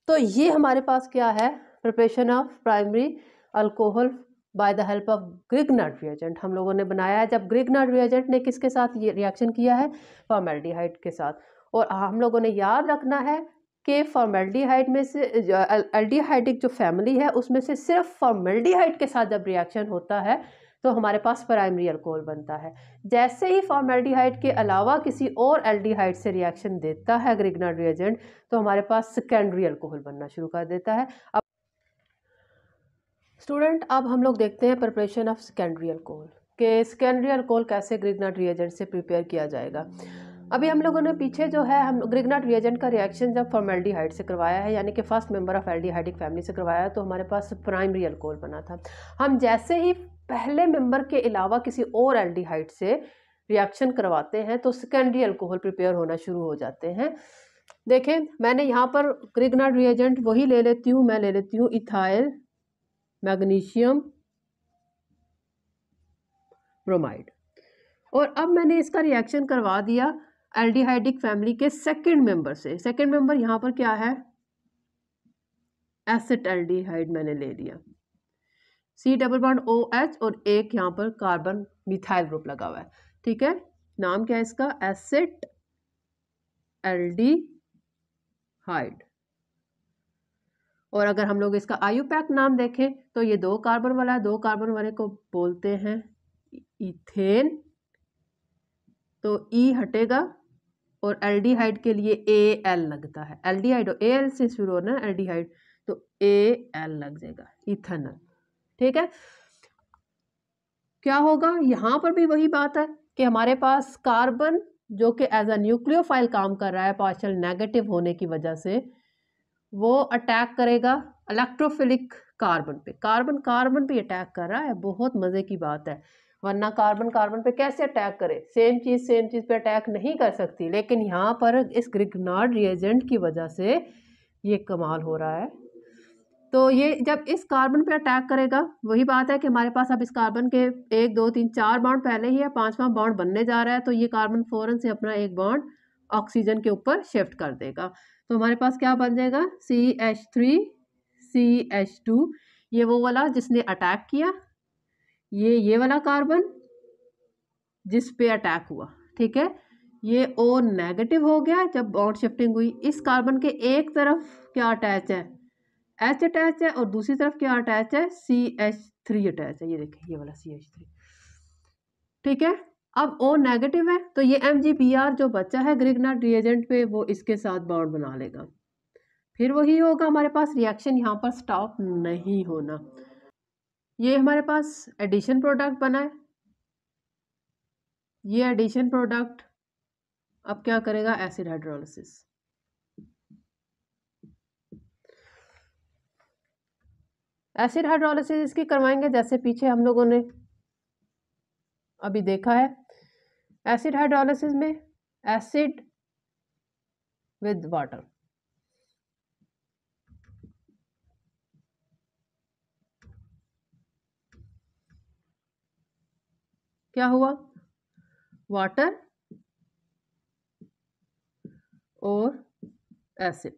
तो ये हमारे पास क्या है? Preparation of primary alcohol by the help of Grignard reagent हम लोगों ने बनाया है। जब ग्रिग्नार्ड रिएजेंट ने किसके साथ ये रिएक्शन किया है? फॉर्मेल्डिहाइड के साथ। और हम लोगों ने याद रखना है कि फॉर्मेल्डिहाइड में से एल्डिहाइडिक जो फैमिली है उसमें से सिर्फ फॉर्मेल्डिहाइड के साथ जब रिएक्शन होता है तो हमारे पास प्राइमरी अल्कोहल बनता है। जैसे ही फॉर्मेल्डिहाइड के अलावा किसी और एल्डिहाइड से रिएक्शन देता है ग्रिग्नार्ड रिएजेंट तो हमारे पास सेकेंडरी अल्कोहल बनना शुरू कर देता है। अब स्टूडेंट, अब हम लोग देखते हैं प्रिपरेशन ऑफ सेकेंडरी अल्कोहल के सेकेंडरी अल्कोहल कैसे ग्रिग्नार्ड रिएजेंट से प्रिपेयर किया जाएगा। अभी हम लोगों ने पीछे जो है हम ग्रिग्नार्ड रिएजेंट का रिएक्शन जब फॉर्मेल्डिहाइड से करवाया है, यानी कि first member of aldehydic family से करवाया, तो हमारे पास प्राइमरी अल्कोहल बना था। हम जैसे ही पहले मेंबर के अलावा किसी और एल्डिहाइड से रिएक्शन करवाते हैं तो सेकेंडरी अल्कोहल प्रिपेयर होना शुरू हो जाते हैं। देखें, मैंने यहाँ पर ग्रिग्नार्ड रिएजेंट वही ले लेती हूँ, मैं ले लेती हूँ इथाइल मैग्नीशियम ब्रोमाइड, और अब मैंने इसका रिएक्शन करवा दिया एल्डिहाइडिक फैमिली के सेकंड मेंबर से। सेकंड मेंबर यहाँ पर क्या है? एसिटाल्डिहाइड मैंने ले लिया, C डबल बॉन्ड OH और एक यहाँ पर कार्बन मिथाइल ग्रुप लगा हुआ है, ठीक है। नाम क्या है इसका? एसिटाल्डिहाइड। और अगर हम लोग इसका आयुपैक नाम देखें तो ये 2 कार्बन वाला है, 2 कार्बन वाले को बोलते हैं इथेन, तो E हटेगा और एल्डिहाइड के लिए AL लगता है। एल्डिहाइड और AL से शुरू होना है एल्डिहाइड, तो AL लग जाएगा, इथेनॉल, ठीक है। क्या होगा? यहाँ पर भी वही बात है कि हमारे पास कार्बन जो कि एज अ न्यूक्लियोफाइल काम कर रहा है पार्शियल नेगेटिव होने की वजह से, वो अटैक करेगा इलेक्ट्रोफिलिक कार्बन पे। कार्बन कार्बन पे अटैक कर रहा है, बहुत मज़े की बात है, वरना कार्बन कार्बन पे कैसे अटैक करे? सेम चीज़ पे अटैक नहीं कर सकती, लेकिन यहाँ पर इस ग्रिग्नार्ड रिएजेंट की वजह से ये कमाल हो रहा है। तो ये जब इस कार्बन पे अटैक करेगा, वही बात है कि हमारे पास अब इस कार्बन के 1 2 3 4 बॉन्ड पहले ही है, 5वां बॉन्ड बनने जा रहा है, तो ये कार्बन फौरन से अपना एक बॉन्ड ऑक्सीजन के ऊपर शिफ्ट कर देगा। तो हमारे पास क्या बन जाएगा? CH3 CH2, ये वो वाला जिसने अटैक किया, ये वाला कार्बन जिस पे अटैक हुआ, ठीक है। ये O नेगेटिव हो गया जब बॉन्ड शिफ्टिंग हुई। इस कार्बन के एक तरफ क्या अटैच है? H अटैच है, और दूसरी तरफ क्या अटैच है? CH3 अटैच है, ये देखिए ये वाला CH3, ठीक है। अब O नेगेटिव है तो ये MgBr जो बचा है ग्रिग्नार्ड रिएजेंट पे, वो इसके साथ बॉन्ड बना लेगा, फिर वही होगा हमारे पास, रिएक्शन यहाँ पर स्टॉप नहीं होना। ये हमारे पास एडिशन प्रोडक्ट बना है, ये एडिशन प्रोडक्ट अब क्या करेगा? Acid hydrolysis. एसिड हाइड्रोलिसिस इसकी करवाएंगे जैसे पीछे हम लोगों ने अभी देखा है। एसिड हाइड्रोलिसिस में एसिड विद वाटर, क्या हुआ? वाटर और एसिड,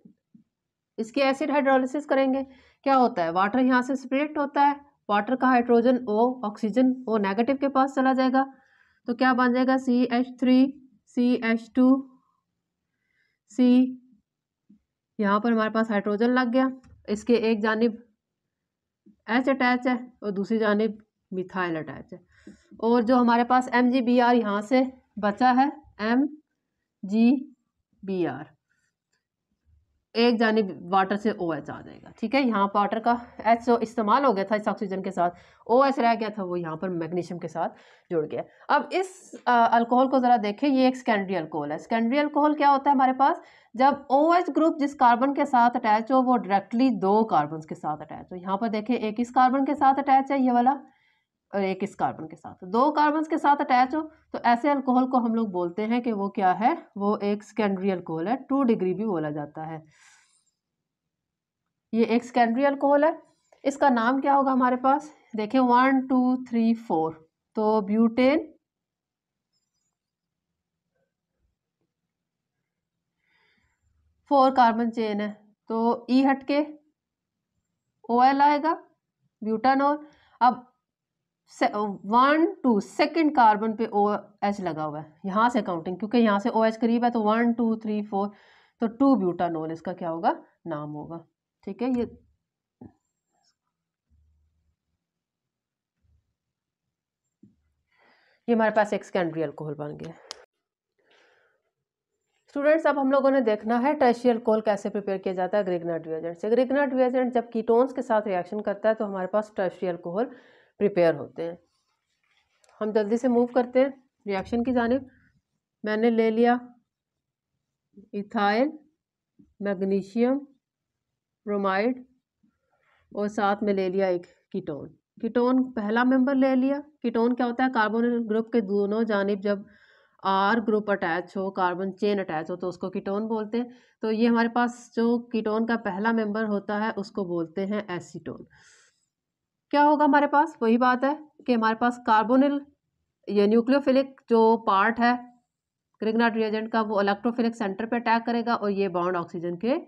इसकी एसिड हाइड्रोलिसिस करेंगे। क्या होता है? वाटर यहाँ से सेपरेट होता है, वाटर का हाइड्रोजन ऑक्सीजन O नेगेटिव के पास चला जाएगा, तो क्या बन जाएगा? CH3 CH2 C, यहाँ पर हमारे पास हाइड्रोजन लग गया, इसके एक जानिब H अटैच है और दूसरी जानिब मिथाइल अटैच है। और जो हमारे पास MgBr यहाँ से बचा है, MgBr एक जानिब वाटर से OH आ जाएगा। ठीक है, यहाँ वाटर का H जो इस्तेमाल हो गया था इस ऑक्सीजन के साथ, OH रह गया था, वो यहाँ पर मैग्नीशियम के साथ जुड़ गया। अब इस अल्कोहल को ज़रा देखें, ये एक सेकेंडरी अल्कोहल है। सेकेंडरी अल्कोहल क्या होता है हमारे पास, जब OH ग्रुप जिस कार्बन के साथ अटैच हो वो डायरेक्टली दो कार्बन के साथ अटैच हो। यहाँ पर देखें, एक इस कार्बन के साथ अटैच है ये वाला, और एक इस कार्बन के साथ, दो कार्बन के साथ अटैच हो, तो ऐसे अल्कोहल को हम लोग बोलते हैं कि वो क्या है, वो एक सेकेंडरी अल्कोहल है। 2 डिग्री भी बोला जाता है। ये एक सेकेंडरी अल्कोहल है। इसका नाम क्या होगा हमारे पास, देखें 1 2 3 4, तो ब्यूटेन, फोर कार्बन चेन है, तो ई हट के OL आएगा, ब्यूटानॉल। अब 1 2 सेकेंड कार्बन पे OH लगा हुआ है, यहाँ से काउंटिंग, क्योंकि यहाँ से OH करीब है, तो 1 2 3 4, तो 2 ब्यूटानॉल इसका क्या होगा, नाम होगा। ठीक है, ये हमारे पास एक सेकेंडरी अल्कोहल बन गया। स्टूडेंट्स, अब हम लोगों ने देखना है टर्शियरी अल्कोहल कैसे प्रिपेयर किया जाता है ग्रिग्नार्ड रिएजेंट से। ग्रिग्नार्ड रिएजेंट जब कीटोन्स के साथ रिएक्शन करता है तो हमारे पास टर्शियरी अल्कोहल प्रिपेयर होते हैं। हम जल्दी से मूव करते हैं रिएक्शन की जानिब। मैंने ले लिया इथाइल, मैग्नीशियम ब्रोमाइड, और साथ में ले लिया एक कीटोन। कीटोन पहला मेंबर ले लिया। कीटोन क्या होता है, कार्बोनिल ग्रुप के दोनों जानिब जब R ग्रुप अटैच हो, कार्बन चेन अटैच हो, तो उसको कीटोन बोलते हैं। तो ये हमारे पास जो कीटोन का पहला मेंबर होता है उसको बोलते हैं एसीटोन। क्या होगा हमारे पास, वही बात है कि हमारे पास कार्बोनिल, ये न्यूक्लियोफिलिक जो पार्ट है ग्रिग्नार्ड रिएजेंट का, वो इलेक्ट्रोफिलिक सेंटर पे अटैक करेगा और ये बॉन्ड ऑक्सीजन के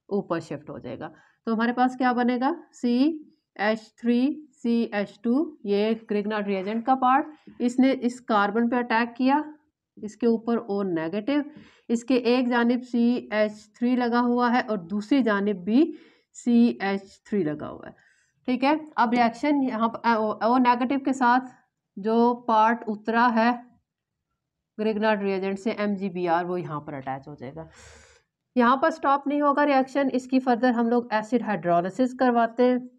ऊपर शिफ्ट हो जाएगा। तो हमारे पास क्या बनेगा, CH3CH2, ये ग्रिग्नार्ड रिएजेंट का पार्ट। इसने इस कार्बन पे अटैक किया, इसके ऊपर O नेगेटिव, इसके एक जानिब CH3 लगा हुआ है और दूसरी जानिब भी CH3 लगा हुआ है। ठीक है, अब रिएक्शन यहाँ पर O नेगेटिव के साथ जो पार्ट उतरा है ग्रिग्नार्ड रिएजेंट से MgBr, वो यहाँ पर अटैच हो जाएगा। यहाँ पर स्टॉप नहीं होगा रिएक्शन, इसकी फर्दर हम लोग एसिड हाइड्रोलिसिस करवाते हैं।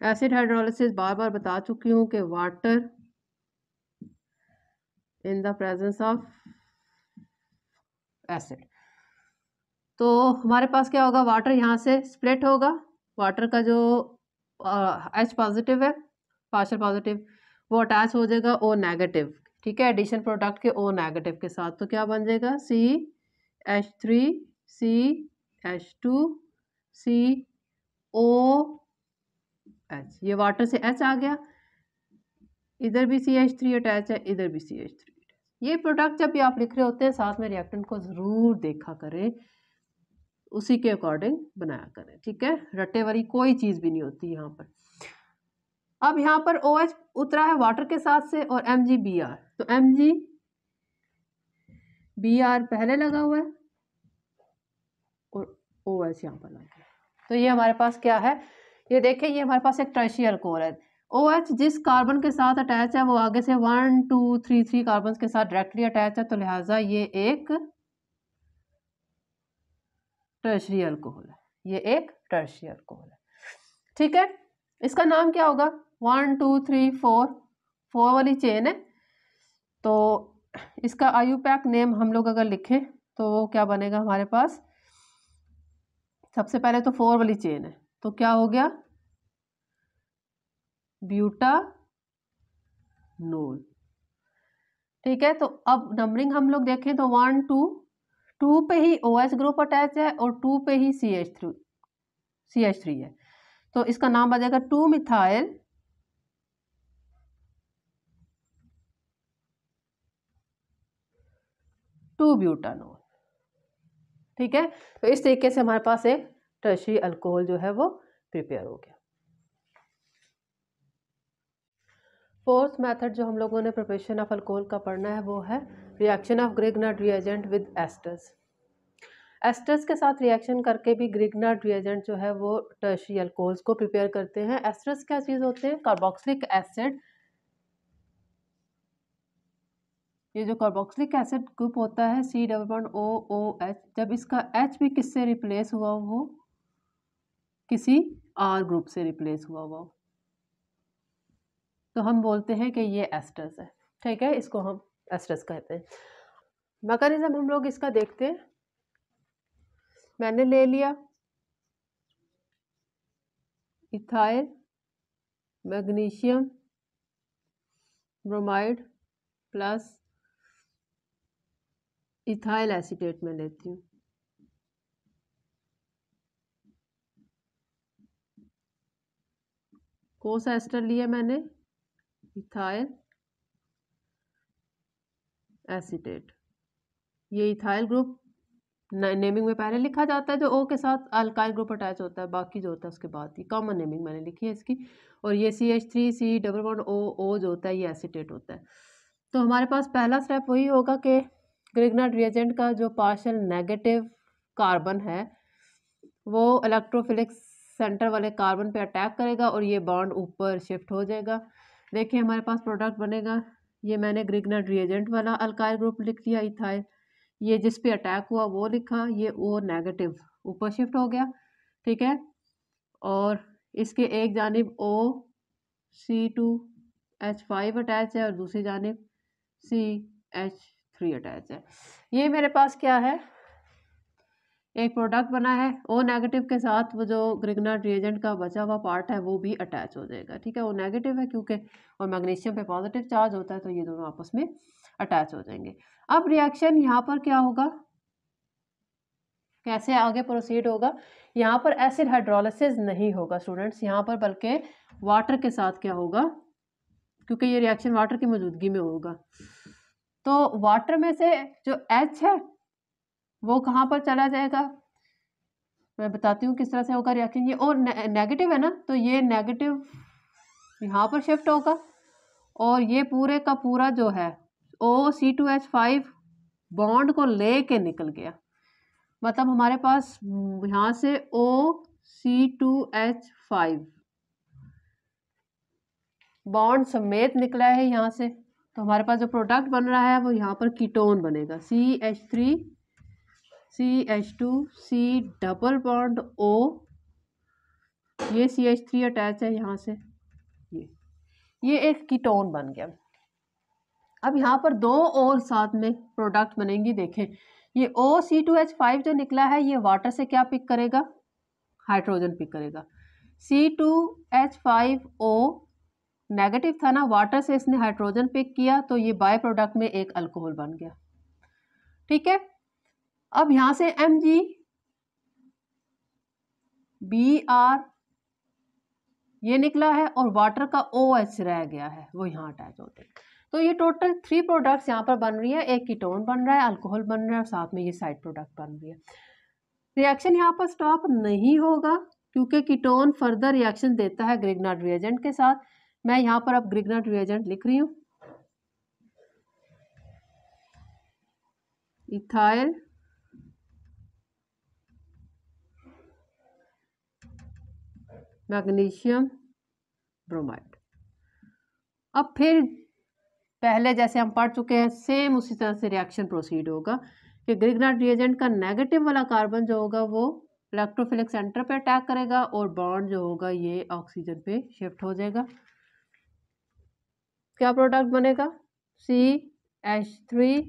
एसिड हाइड्रोलिसिस बार बार बता चुकी हूँ कि water in the presence of acid. तो हमारे पास क्या होगा, वाटर यहाँ से स्प्लिट होगा, वाटर का जो H पॉजिटिव है, पार्शियल पॉजिटिव, वो अटैच हो जाएगा O नेगेटिव। ठीक है, एडिशन प्रोडक्ट के O नेगेटिव के साथ, तो क्या बन जाएगा, CH3 CH2 COH। ये वाटर से H आ गया, इधर भी CH3 अटैच है, इधर भी CH3। ये प्रोडक्ट जब भी आप लिख रहे होते हैं साथ में रिएक्टेंट को ज़रूर देखा करें, उसी के अकॉर्डिंग बनाया करें। ठीक है, रट्टे वाली कोई चीज़ भी नहीं होती यहाँ पर। अब यहाँ पर OH उतरा है वाटर के साथ से और MgBr, तो MgBr पहले लगा हुआ है और OH यहाँ पर लगा है। तो ये हमारे पास क्या है, ये देखिए, ये हमारे पास एक टर्शियरी अल्कोहल है। OH जिस कार्बन के साथ अटैच है वो आगे से 1 2 3 3 कार्बन के साथ डायरेक्टली अटैच है, तो लिहाजा ये एक टर्शियरी अल्कोहल है। ये एक टर्शियरी अल्कोहल है। ठीक है, इसका नाम क्या होगा, 1 2 3 4, 4 वाली चेन है, तो इसका IUPAC नेम हम लोग अगर लिखें तो वो क्या बनेगा हमारे पास, सबसे पहले तो 4 वाली चेन है, तो क्या हो गया, ब्यूटानोल। ठीक है, तो अब नंबरिंग हम लोग देखें तो 1 2 2 पे ही OH ग्रुप अटैच है और 2 पे ही CH3 है, तो इसका नाम बनेगा 2 मिथाइल 2 ब्यूटानोल। ठीक है, तो इस तरीके से हमारे पास एक टर्शियरी अल्कोहल जो है वो प्रिपेयर हो गया। फोर्थ मेथड जो हम लोगों ने प्रिपरेशन ऑफ अल्कोहल का पढ़ना है वो है reaction of Grignard reagent with asters. Asters के साथ रिएक्शन करके भी ग्रिग्नार्ड रिएजेंट जो है वो टर्शियरी अल्कोहल्स को प्रिपेयर करते हैं। एस्टर्स क्या चीज़ होते हैं? Carboxylic acid. ये जो कार्बोक्सिलिक एसिड ग्रुप होता है COOH, जब इसका H भी किससे रिप्लेस हुआ हो? किसी R ग्रुप से रिप्लेस हुआ हो, तो हम बोलते हैं कि ये एस्टर्स है। ठीक है, इसको हम एस्टर्स कहते हैं। मैकेनिज्म हम लोग इसका देखते हैं। मैंने ले लिया ethyl magnesium bromide plus ethyl acetate में लेती हूँ। कौन सा एस्टर लिया मैंने? Ethyl acetate. ये इथाइल ग्रुप नेमिंग में पहले लिखा जाता है, जो O के साथ अल्काइल ग्रुप अटैच होता है, बाकी जो होता है उसके बाद ही कॉमन नेमिंग मैंने लिखी है इसकी। और ये CH3C++O जो होता है ये एसीटेट होता है। तो हमारे पास पहला स्टेप वही होगा कि ग्रिग्नार्ड रिएजेंट का जो पार्शियल नेगेटिव कार्बन है वो इलेक्ट्रोफिलिक सेंटर वाले कार्बन पे अटैक करेगा और ये बॉन्ड ऊपर शिफ्ट हो जाएगा। देखिए हमारे पास प्रोडक्ट बनेगा, ये मैंने ग्रिग्नार्ड रिएजेंट वाला अल्काइल ग्रुप लिख लिया इथाइल, ये जिस पे अटैक हुआ वो लिखा, ये O नेगेटिव ऊपर शिफ्ट हो गया। ठीक है, और इसके एक जानिब OC2H5 अटैच है और दूसरी जानिब CH3 अटैच है। ये मेरे पास क्या है? एक प्रोडक्ट बना है। O नेगेटिव के साथ वो जो ग्रिग्नार्ड रिएजेंट का बचा हुआ पार्ट है वो भी अटैच हो जाएगा। ठीक है, O नेगेटिव है क्योंकि और मैग्नीशियम पे पॉजिटिव चार्ज होता है, तो ये दोनों आपस में अटैच हो जाएंगे। अब रिएक्शन यहाँ पर क्या होगा, कैसे आगे प्रोसीड होगा? यहाँ पर एसिड हाइड्रोलिसिस नहीं होगा स्टूडेंट्स यहाँ पर, बल्कि वाटर के साथ क्या होगा, क्योंकि ये रिएक्शन वाटर की मौजूदगी में होगा। तो वाटर में से जो H है वो कहाँ पर चला जाएगा? मैं बताती हूँ किस तरह से होगा रिएक्शन। ये और नेगेटिव है ना, तो ये नेगेटिव यहाँ पर शिफ्ट होगा और ये पूरे का पूरा जो है OC2H5 बॉन्ड को लेके निकल गया। मतलब हमारे पास यहाँ से OC2H5 बॉन्ड समेत निकला है यहाँ से, तो हमारे पास जो प्रोडक्ट बन रहा है वो यहाँ पर कीटोन बनेगा CH3 CH2 C double bond O, ये CH3 अटैच है यहाँ से, ये एक कीटोन बन गया। अब यहाँ पर दो और साथ में प्रोडक्ट बनेंगी। देखें ये OC2H5 जो निकला है ये वाटर से क्या पिक करेगा? हाइड्रोजन पिक करेगा। C2H5O नेगेटिव था ना, वाटर से इसने हाइड्रोजन पिक किया, तो ये बाय प्रोडक्ट में एक अल्कोहल बन गया। ठीक है, अब यहाँ से MgBr ये निकला है और वाटर का OH रह गया है, वो यहाँ अटैच होते हैं। तो ये टोटल 3 प्रोडक्ट्स यहाँ पर बन रही है, एक कीटोन बन रहा है, अल्कोहल बन रहा है और साथ में ये साइड प्रोडक्ट बन रही है। रिएक्शन यहाँ पर स्टॉप नहीं होगा क्योंकि कीटोन फर्दर रिएक्शन देता है ग्रिग्नार्ड रिएजेंट के साथ। मैं यहाँ पर अब ग्रिग्नार्ड रिएजेंट लिख रही हूँ, इथाइल मैग्नीशियम ब्रोमाइड। अब फिर पहले जैसे हम पढ़ चुके हैं सेम उसी तरह से रिएक्शन प्रोसीड होगा कि ग्रिग्नार्ड रिएजेंट का नेगेटिव वाला कार्बन जो होगा वो इलेक्ट्रोफिलिक सेंटर पे अटैक करेगा और बॉन्ड जो होगा ये ऑक्सीजन पे शिफ्ट हो जाएगा। क्या प्रोडक्ट बनेगा? CH3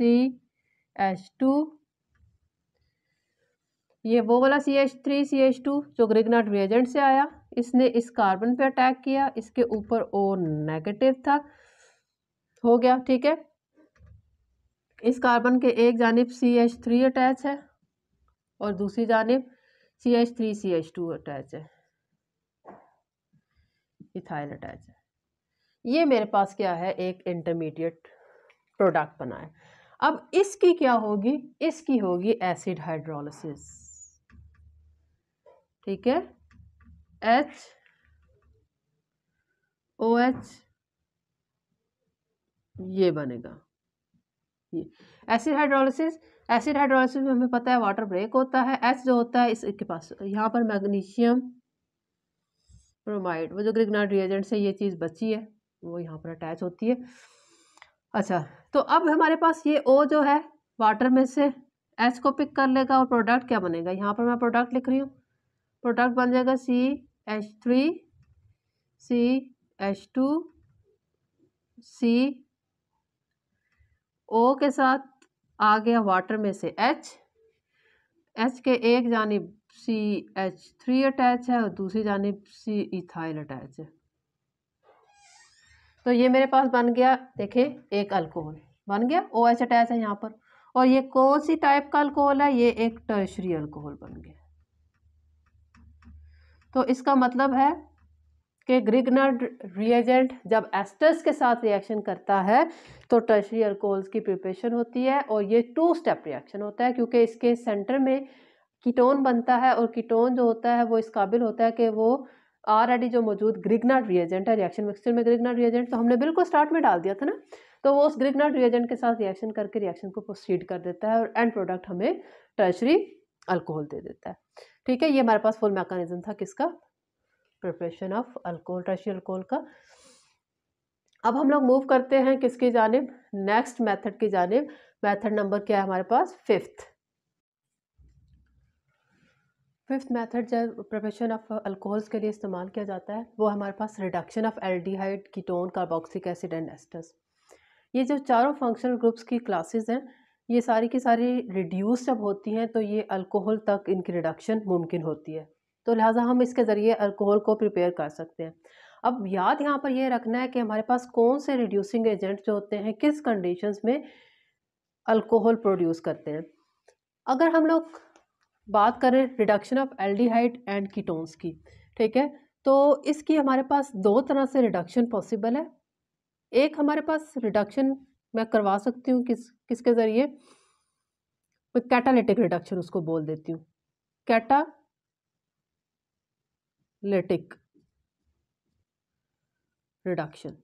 CH2, ये वो वाला CH3 CH2 जो ग्रिग्नार्ड रिएजेंट से आया, इसने इस कार्बन पे अटैक किया, इसके ऊपर O नेगेटिव था, हो गया। ठीक है, इस कार्बन के एक जानिब CH3 अटैच है और दूसरी जानिब CH3 CH2 अटैच है, इथाइल अटैच है। ये मेरे पास क्या है, एक इंटरमीडिएट प्रोडक्ट बना है। अब इसकी क्या होगी? इसकी होगी एसिड हाइड्रोलिसिस। ठीक है, HOH ये बनेगा ये। एसिड हाइड्रोलिसिस में हमें पता है वाटर ब्रेक होता है, एच जो होता है इसके पास यहाँ पर मैग्नीशियम ब्रोमाइड, वो जो ग्रिग्नार्ड रिएजेंट से ये चीज़ बची है वो यहाँ पर अटैच होती है। अच्छा, तो अब हमारे पास ये O जो है वाटर में से H को पिक कर लेगा और प्रोडक्ट क्या बनेगा, यहाँ पर मैं प्रोडक्ट लिख रही हूँ, प्रोडक्ट बन जाएगा CH3 CH2 CO के साथ आ गया वाटर में से H के एक जानिब CH3 अटैच है और दूसरी जानिब C इथाइल अटैच है। तो ये मेरे पास बन गया, देखें एक अल्कोहल बन गया, OH अटैच है यहाँ पर। और ये कौन सी टाइप का अल्कोहल है, ये एक टर्शरी अल्कोहल बन गया। तो इसका मतलब है कि ग्रिग्नार्ड रिएजेंट जब एस्टर्स के साथ रिएक्शन करता है तो टर्शरी अल्कोहल्स की प्रिपरेशन होती है, और ये 2 स्टेप रिएक्शन होता है क्योंकि इसके सेंटर में कीटोन बनता है, और कीटोन जो होता है वो इस काबिल होता है कि वो ऑलरेडी जो मौजूद ग्रिग्नार्ड रिएजेंट है, रिएक्शन मिक्सचर में ग्रिग्नार्ड रिएजेंट तो हमने बिल्कुल स्टार्ट में डाल दिया था ना, तो वो उस ग्रिग्नार्ड रिएजेंट के साथ रिएक्शन करके रिएक्शन को प्रोसीड कर देता है और एंड प्रोडक्ट हमें टर्शरी अल्कोहल दे देता है। ठीक है, ये हमारे पास फुल मैकेनिज्म था किसका, preparation of alcohol, tertiary alcohol का। अब हम लोग मूव करते हैं किसकी जानिब, नेक्स्ट मेथड की जानिब। मेथड नंबर क्या है हमारे पास, फिफ्थ मेथड जब प्रिपरेशन ऑफ अल्कोहल्स के लिए इस्तेमाल किया जाता है वो हमारे पास reduction of aldehyde, ketone, carboxylic acid and esters. ये जो चारों फंक्शनल ग्रुप्स की क्लासेस हैं ये सारी की सारी रिड्यूस जब होती हैं तो ये अल्कोहल तक इनकी रिडक्शन मुमकिन होती है, तो लिहाजा हम इसके ज़रिए अल्कोहल को प्रिपेयर कर सकते हैं। अब याद यहाँ पर ये रखना है कि हमारे पास कौन से रिड्यूसिंग एजेंट जो होते हैं किस कंडीशंस में अल्कोहल प्रोड्यूस करते हैं। अगर हम लोग बात करें reduction of aldehyde and ketones की, ठीक है, तो इसकी हमारे पास 2 तरह से रिडक्शन पॉसिबल है। एक हमारे पास रिडक्शन मैं करवा सकती हूँ किसके ज़रिए, कैटालिटिक रिडक्शन उसको बोल देती हूँ, catalytic reduction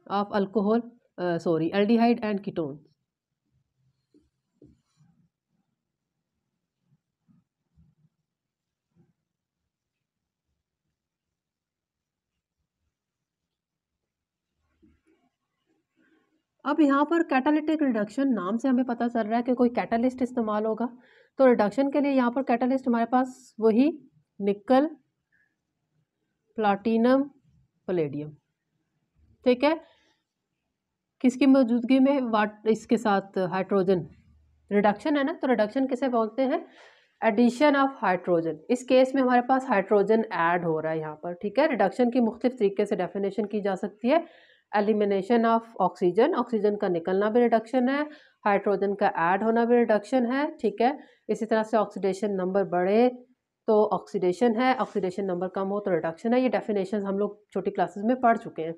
of alcohol aldehyde and ketone. अब यहाँ पर कैटालिटिक रिडक्शन नाम से हमें पता चल रहा है कि कोई कैटालिस्ट इस्तेमाल होगा, तो रिडक्शन के लिए यहाँ पर कैटालिस्ट हमारे पास वही निकल, प्लाटिनम, पैलेडियम, ठीक है, किसकी मौजूदगी में इसके साथ हाइड्रोजन, रिडक्शन है ना, तो रिडक्शन किसे बोलते हैं, एडिशन ऑफ हाइड्रोजन। इस केस में हमारे पास हाइड्रोजन ऐड हो रहा है यहाँ पर, ठीक है। रिडक्शन की मुख्तलिफ तरीके से डेफिनेशन की जा सकती है, एलिमिनेशन ऑफ ऑक्सीजन, ऑक्सीजन का निकलना भी रिडक्शन है, हाइड्रोजन का ऐड होना भी रिडक्शन है, ठीक है। इसी तरह से ऑक्सीडेशन नंबर बढ़े तो ऑक्सीडेशन है, ऑक्सीडेशन नंबर कम हो तो रिडक्शन है। ये डेफिनेशन हम लोग छोटी क्लासेस में पढ़ चुके हैं।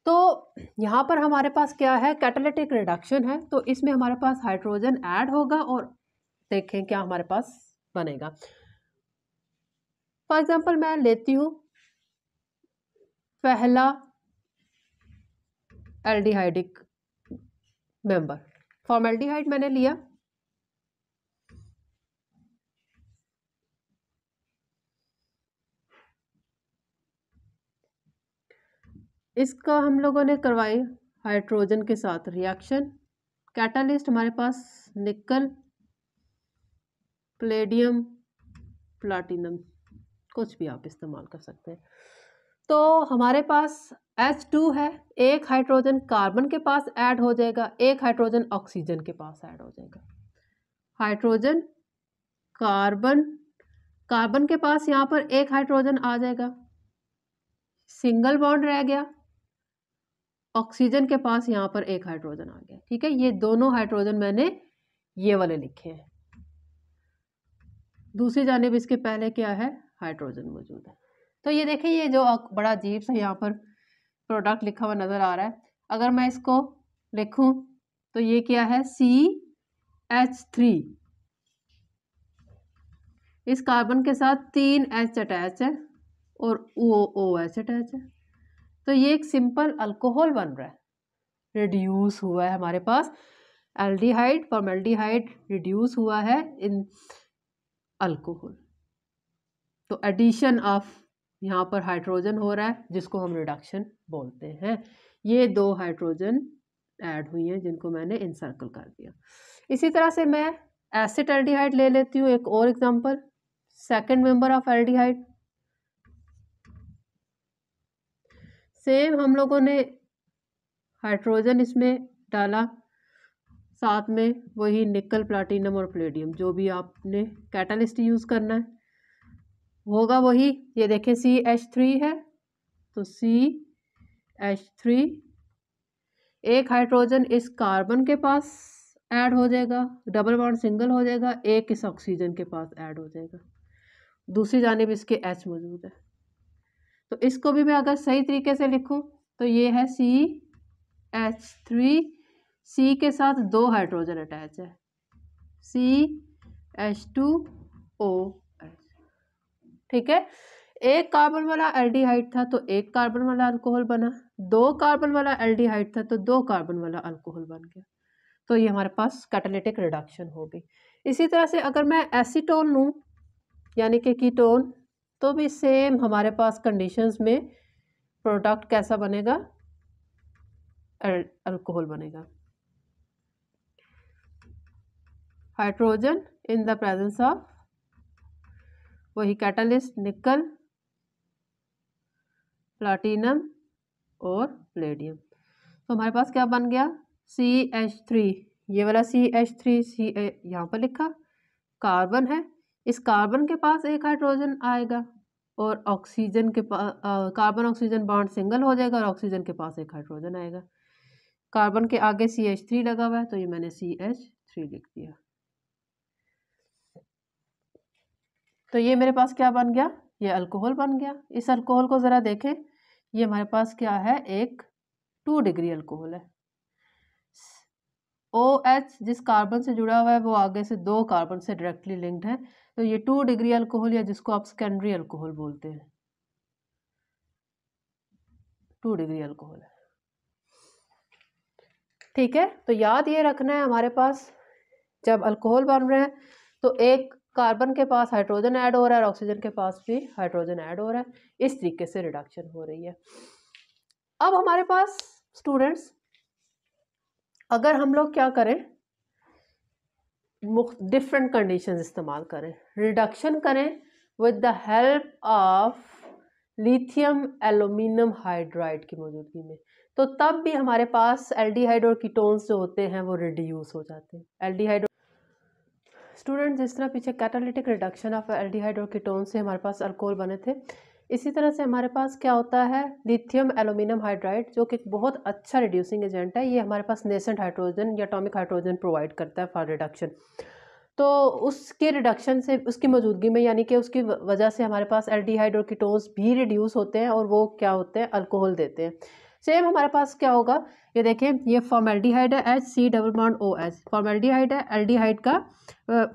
तो यहाँ पर हमारे पास क्या है, कैटालिटिक रिडक्शन है, तो इसमें हमारे पास हाइड्रोजन ऐड होगा और देखें क्या हमारे पास बनेगा। फॉर एग्जांपल मैं लेती हूँ पहला एल्डिहाइडिक मेंबर, फॉर्मेल्डिहाइड मैंने लिया, इसका हम लोगों ने करवाई हाइड्रोजन के साथ रिएक्शन, कैटालिस्ट हमारे पास निकल, प्लेडियम, प्लाटिनम, कुछ भी आप इस्तेमाल कर सकते हैं। तो हमारे पास H2 है, एक हाइड्रोजन कार्बन के पास ऐड हो जाएगा, एक हाइड्रोजन ऑक्सीजन के पास ऐड हो जाएगा, हाइड्रोजन कार्बन, कार्बन के पास यहाँ पर एक हाइड्रोजन आ जाएगा, सिंगल बॉन्ड रह गया, ऑक्सीजन के पास यहाँ पर एक हाइड्रोजन आ गया, ठीक है। ये दोनों हाइड्रोजन मैंने ये वाले लिखे हैं, दूसरी जानिब इसके पहले क्या है, हाइड्रोजन मौजूद है। तो ये देखिए ये जो बड़ा अजीब सा यहाँ पर प्रोडक्ट लिखा हुआ नज़र आ रहा है, अगर मैं इसको लिखूं तो ये क्या है, CH3, इस कार्बन के साथ 3 H अटैच है और OH अटैच है, तो ये एक सिंपल अल्कोहल बन रहा है, रिड्यूस हुआ है हमारे पास एल्डिहाइड, फॉर्मल्डिहाइड रिड्यूस हुआ है इन अल्कोहल। तो एडिशन ऑफ यहाँ पर हाइड्रोजन हो रहा है जिसको हम रिडक्शन बोलते हैं। ये 2 हाइड्रोजन ऐड हुई हैं जिनको मैंने इनसर्कल कर दिया। इसी तरह से मैं एसिटाल्डिहाइड ले लेती हूँ, एक और example, second member of aldehyde. Same हम लोगों ने हाइड्रोजन इसमें डाला, साथ में वही निकल, प्लाटिनम और प्लेडियम, जो भी आपने कैटालिस्ट यूज़ करना है होगा वही। ये देखें CH3 है तो CH3, एक हाइड्रोजन इस कार्बन के पास ऐड हो जाएगा, डबल बॉन्ड सिंगल हो जाएगा, एक इस ऑक्सीजन के पास ऐड हो जाएगा, दूसरी जानिब इसके H मौजूद है। तो इसको भी मैं अगर सही तरीके से लिखूं तो ये है CH3, C के साथ 2 हाइड्रोजन अटैच है, CH2OH, ठीक है। एक कार्बन वाला एल्डिहाइड था तो एक कार्बन वाला अल्कोहल बना, 2 कार्बन वाला एल्डिहाइड था तो 2 कार्बन वाला अल्कोहल बन गया। तो ये हमारे पास कैटालिटिक रिडक्शन हो गई। इसी तरह से अगर मैं एसीटोन लूँ यानी कि कीटोन, तो भी सेम हमारे पास कंडीशंस में प्रोडक्ट कैसा बनेगा, अल्कोहल बनेगा। Hydrogen in the presence of वही कैटालिस्ट निकल, प्लाटिनम और प्लेडियम। तो हमारे पास क्या बन गया, CH3, ये वाला CH3 यहाँ पर लिखा, कार्बन है, इस कार्बन के पास एक हाइड्रोजन आएगा और ऑक्सीजन के पास कार्बन ऑक्सीजन बॉन्ड सिंगल हो जाएगा और ऑक्सीजन के पास एक हाइड्रोजन आएगा। कार्बन के आगे CH3 लगा हुआ है तो ये मैंने CH3 लिख दिया। तो ये मेरे पास क्या बन गया, ये अल्कोहल बन गया। इस अल्कोहल को ज़रा देखें, ये हमारे पास क्या है, एक 2 डिग्री अल्कोहल है। OH जिस कार्बन से जुड़ा हुआ है वो आगे से 2 कार्बन से डायरेक्टली लिंक्ड है, तो ये 2 डिग्री अल्कोहल, या जिसको आप सेकेंडरी अल्कोहल बोलते हैं, 2 डिग्री अल्कोहल है, ठीक है। तो याद ये रखना है हमारे पास जब अल्कोहल बन रहे हैं तो एक कार्बन के पास हाइड्रोजन ऐड हो रहा है और ऑक्सीजन के पास भी हाइड्रोजन ऐड हो रहा है, इस तरीके से रिडक्शन हो रही है। अब हमारे पास स्टूडेंट्स, अगर हम लोग क्या करें, डिफरेंट कंडीशंस इस्तेमाल करें, रिडक्शन करें with the help of lithium aluminium hydride की मौजूदगी में, तो तब भी हमारे पास एल्डिहाइड और कीटोन्स जो होते हैं वो रिड्यूस हो जाते हैं। एल्डिहाइड स्टूडेंट, जिस तरह पीछे कैटालिटिक रिडक्शन ऑफ एल्डिहाइड और कीटोन से हमारे पास अल्कोहल बने थे, इसी तरह से हमारे पास क्या होता है, लिथियम एल्यूमिनियम हाइड्राइड, जो कि बहुत अच्छा रिड्यूसिंग एजेंट है। ये हमारे पास नेसेंट हाइड्रोजन या एटॉमिक हाइड्रोजन प्रोवाइड करता है फॉर रिडक्शन। तो उसके रिडक्शन से, उसकी मौजूदगी में, यानी कि उसकी वजह से हमारे पास एल्डिहाइड और कीटोन्स भी रिड्यूस होते हैं और वो क्या होते हैं, अल्कोहल देते हैं। सेम हमारे पास क्या होगा, ये देखें, ये फॉर्मेल्डिहाइड है, HC double bond OH, formaldehyde है, एल्डिहाइड का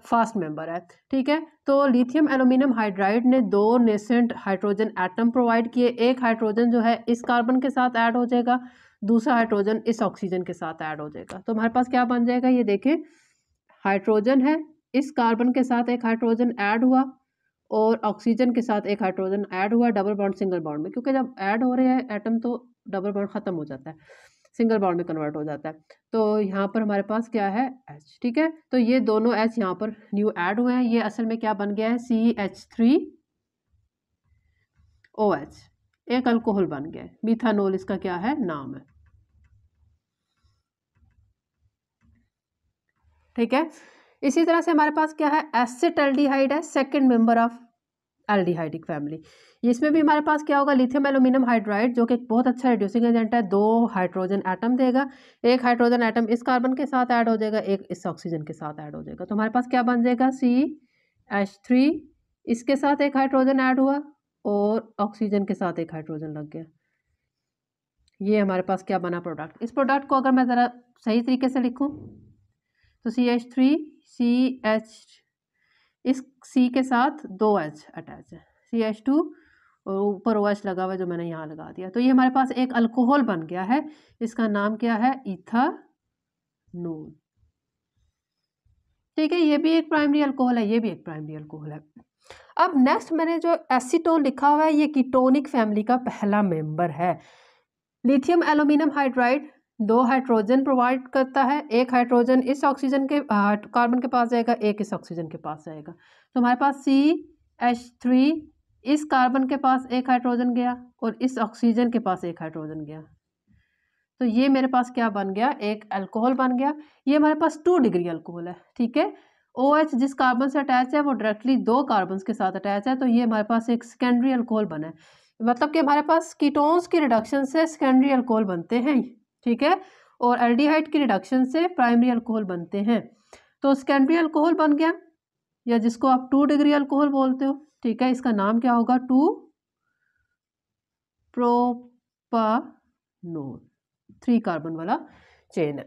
फास्ट मेंबर है, ठीक है। तो लिथियम एल्यूमिनियम हाइड्राइड ने 2 नेसेंट हाइड्रोजन एटम प्रोवाइड किए, एक हाइड्रोजन जो है इस कार्बन के साथ ऐड हो जाएगा, दूसरा हाइड्रोजन इस ऑक्सीजन के साथ ऐड हो जाएगा। तो हमारे पास क्या बन जाएगा, ये देखें, हाइड्रोजन है, इस कार्बन के साथ एक हाइड्रोजन ऐड हुआ और ऑक्सीजन के साथ एक हाइड्रोजन ऐड हुआ डबल बॉन्ड सिंगल बॉन्ड में, क्योंकि जब ऐड हो रहे हैं एटम तो डबल बॉन्ड ख़त्म हो जाता है, सिंगल बॉन्ड में कन्वर्ट हो जाता है। तो यहाँ पर हमारे पास क्या है, H, ठीक है। तो ये दोनों H यहाँ पर न्यू ऐड हुए हैं, ये असल में क्या बन गया है, CH3OH, एक अल्कोहल बन गया है, मिथानोल इसका क्या है, नाम है, ठीक है। इसी तरह से हमारे पास क्या है, एसिटाल्डिहाइड है, second member of aldehydic family. इसमें भी हमारे पास क्या होगा, लिथियम एल्यूमिनियम हाइड्राइड, जो कि एक बहुत अच्छा रिड्यूसिंग एजेंट है, 2 हाइड्रोजन एटम देगा, एक हाइड्रोजन एटम इस कार्बन के साथ ऐड हो जाएगा, एक इस ऑक्सीजन के साथ ऐड हो जाएगा। तो हमारे पास क्या बन जाएगा, CH3, इसके साथ एक हाइड्रोजन ऐड हुआ और ऑक्सीजन के साथ एक हाइड्रोजन लग गया। ये हमारे पास क्या बना, प्रोडक्ट। इस प्रोडक्ट को अगर मैं ज़रा सही तरीके से लिखूँ तो CH3, CH, इस C के साथ 2 H अटैच है, CH2 और ऊपर OH लगा हुआ है जो मैंने यहाँ लगा दिया। तो ये हमारे पास एक अल्कोहल बन गया है, इसका नाम क्या है, इथानोल। ठीक है, ये भी एक प्राइमरी अल्कोहल है, ये भी एक प्राइमरी अल्कोहल है। अब नेक्स्ट मैंने जो एसीटोन लिखा हुआ है, ये कीटोनिक फैमिली का पहला मेंबर है। Lithium aluminium hydride 2 hydrogen provide करता है, एक हाइड्रोजन इस ऑक्सीजन के कार्बन के पास जाएगा, एक इस ऑक्सीजन के पास जाएगा। तो हमारे पास CH3 इस कार्बन के पास एक हाइड्रोजन गया और इस ऑक्सीजन के पास एक हाइड्रोजन गया। तो ये मेरे पास क्या बन गया, एक अल्कोहल बन गया। ये हमारे पास 2 डिग्री अल्कोहल है। ठीक है, OH जिस कार्बन से अटैच है वो डायरेक्टली 2 कार्बन के साथ अटैच है, तो ये हमारे पास एक सेकेंडरी अल्कोहल बना है। मतलब कि हमारे पास कीटोन्स की रिडक्शन से सेकेंडरी अल्कोहल बनते हैं। ठीक है, और एल्डिहाइड की रिडक्शन से प्राइमरी अल्कोहल बनते हैं। तो सेकेंडरी अल्कोहल बन गया, या जिसको आप 2 डिग्री अल्कोहल बोलते हो। ठीक है, इसका नाम क्या होगा, 2 प्रोपानोल, 3 कार्बन वाला चेन है।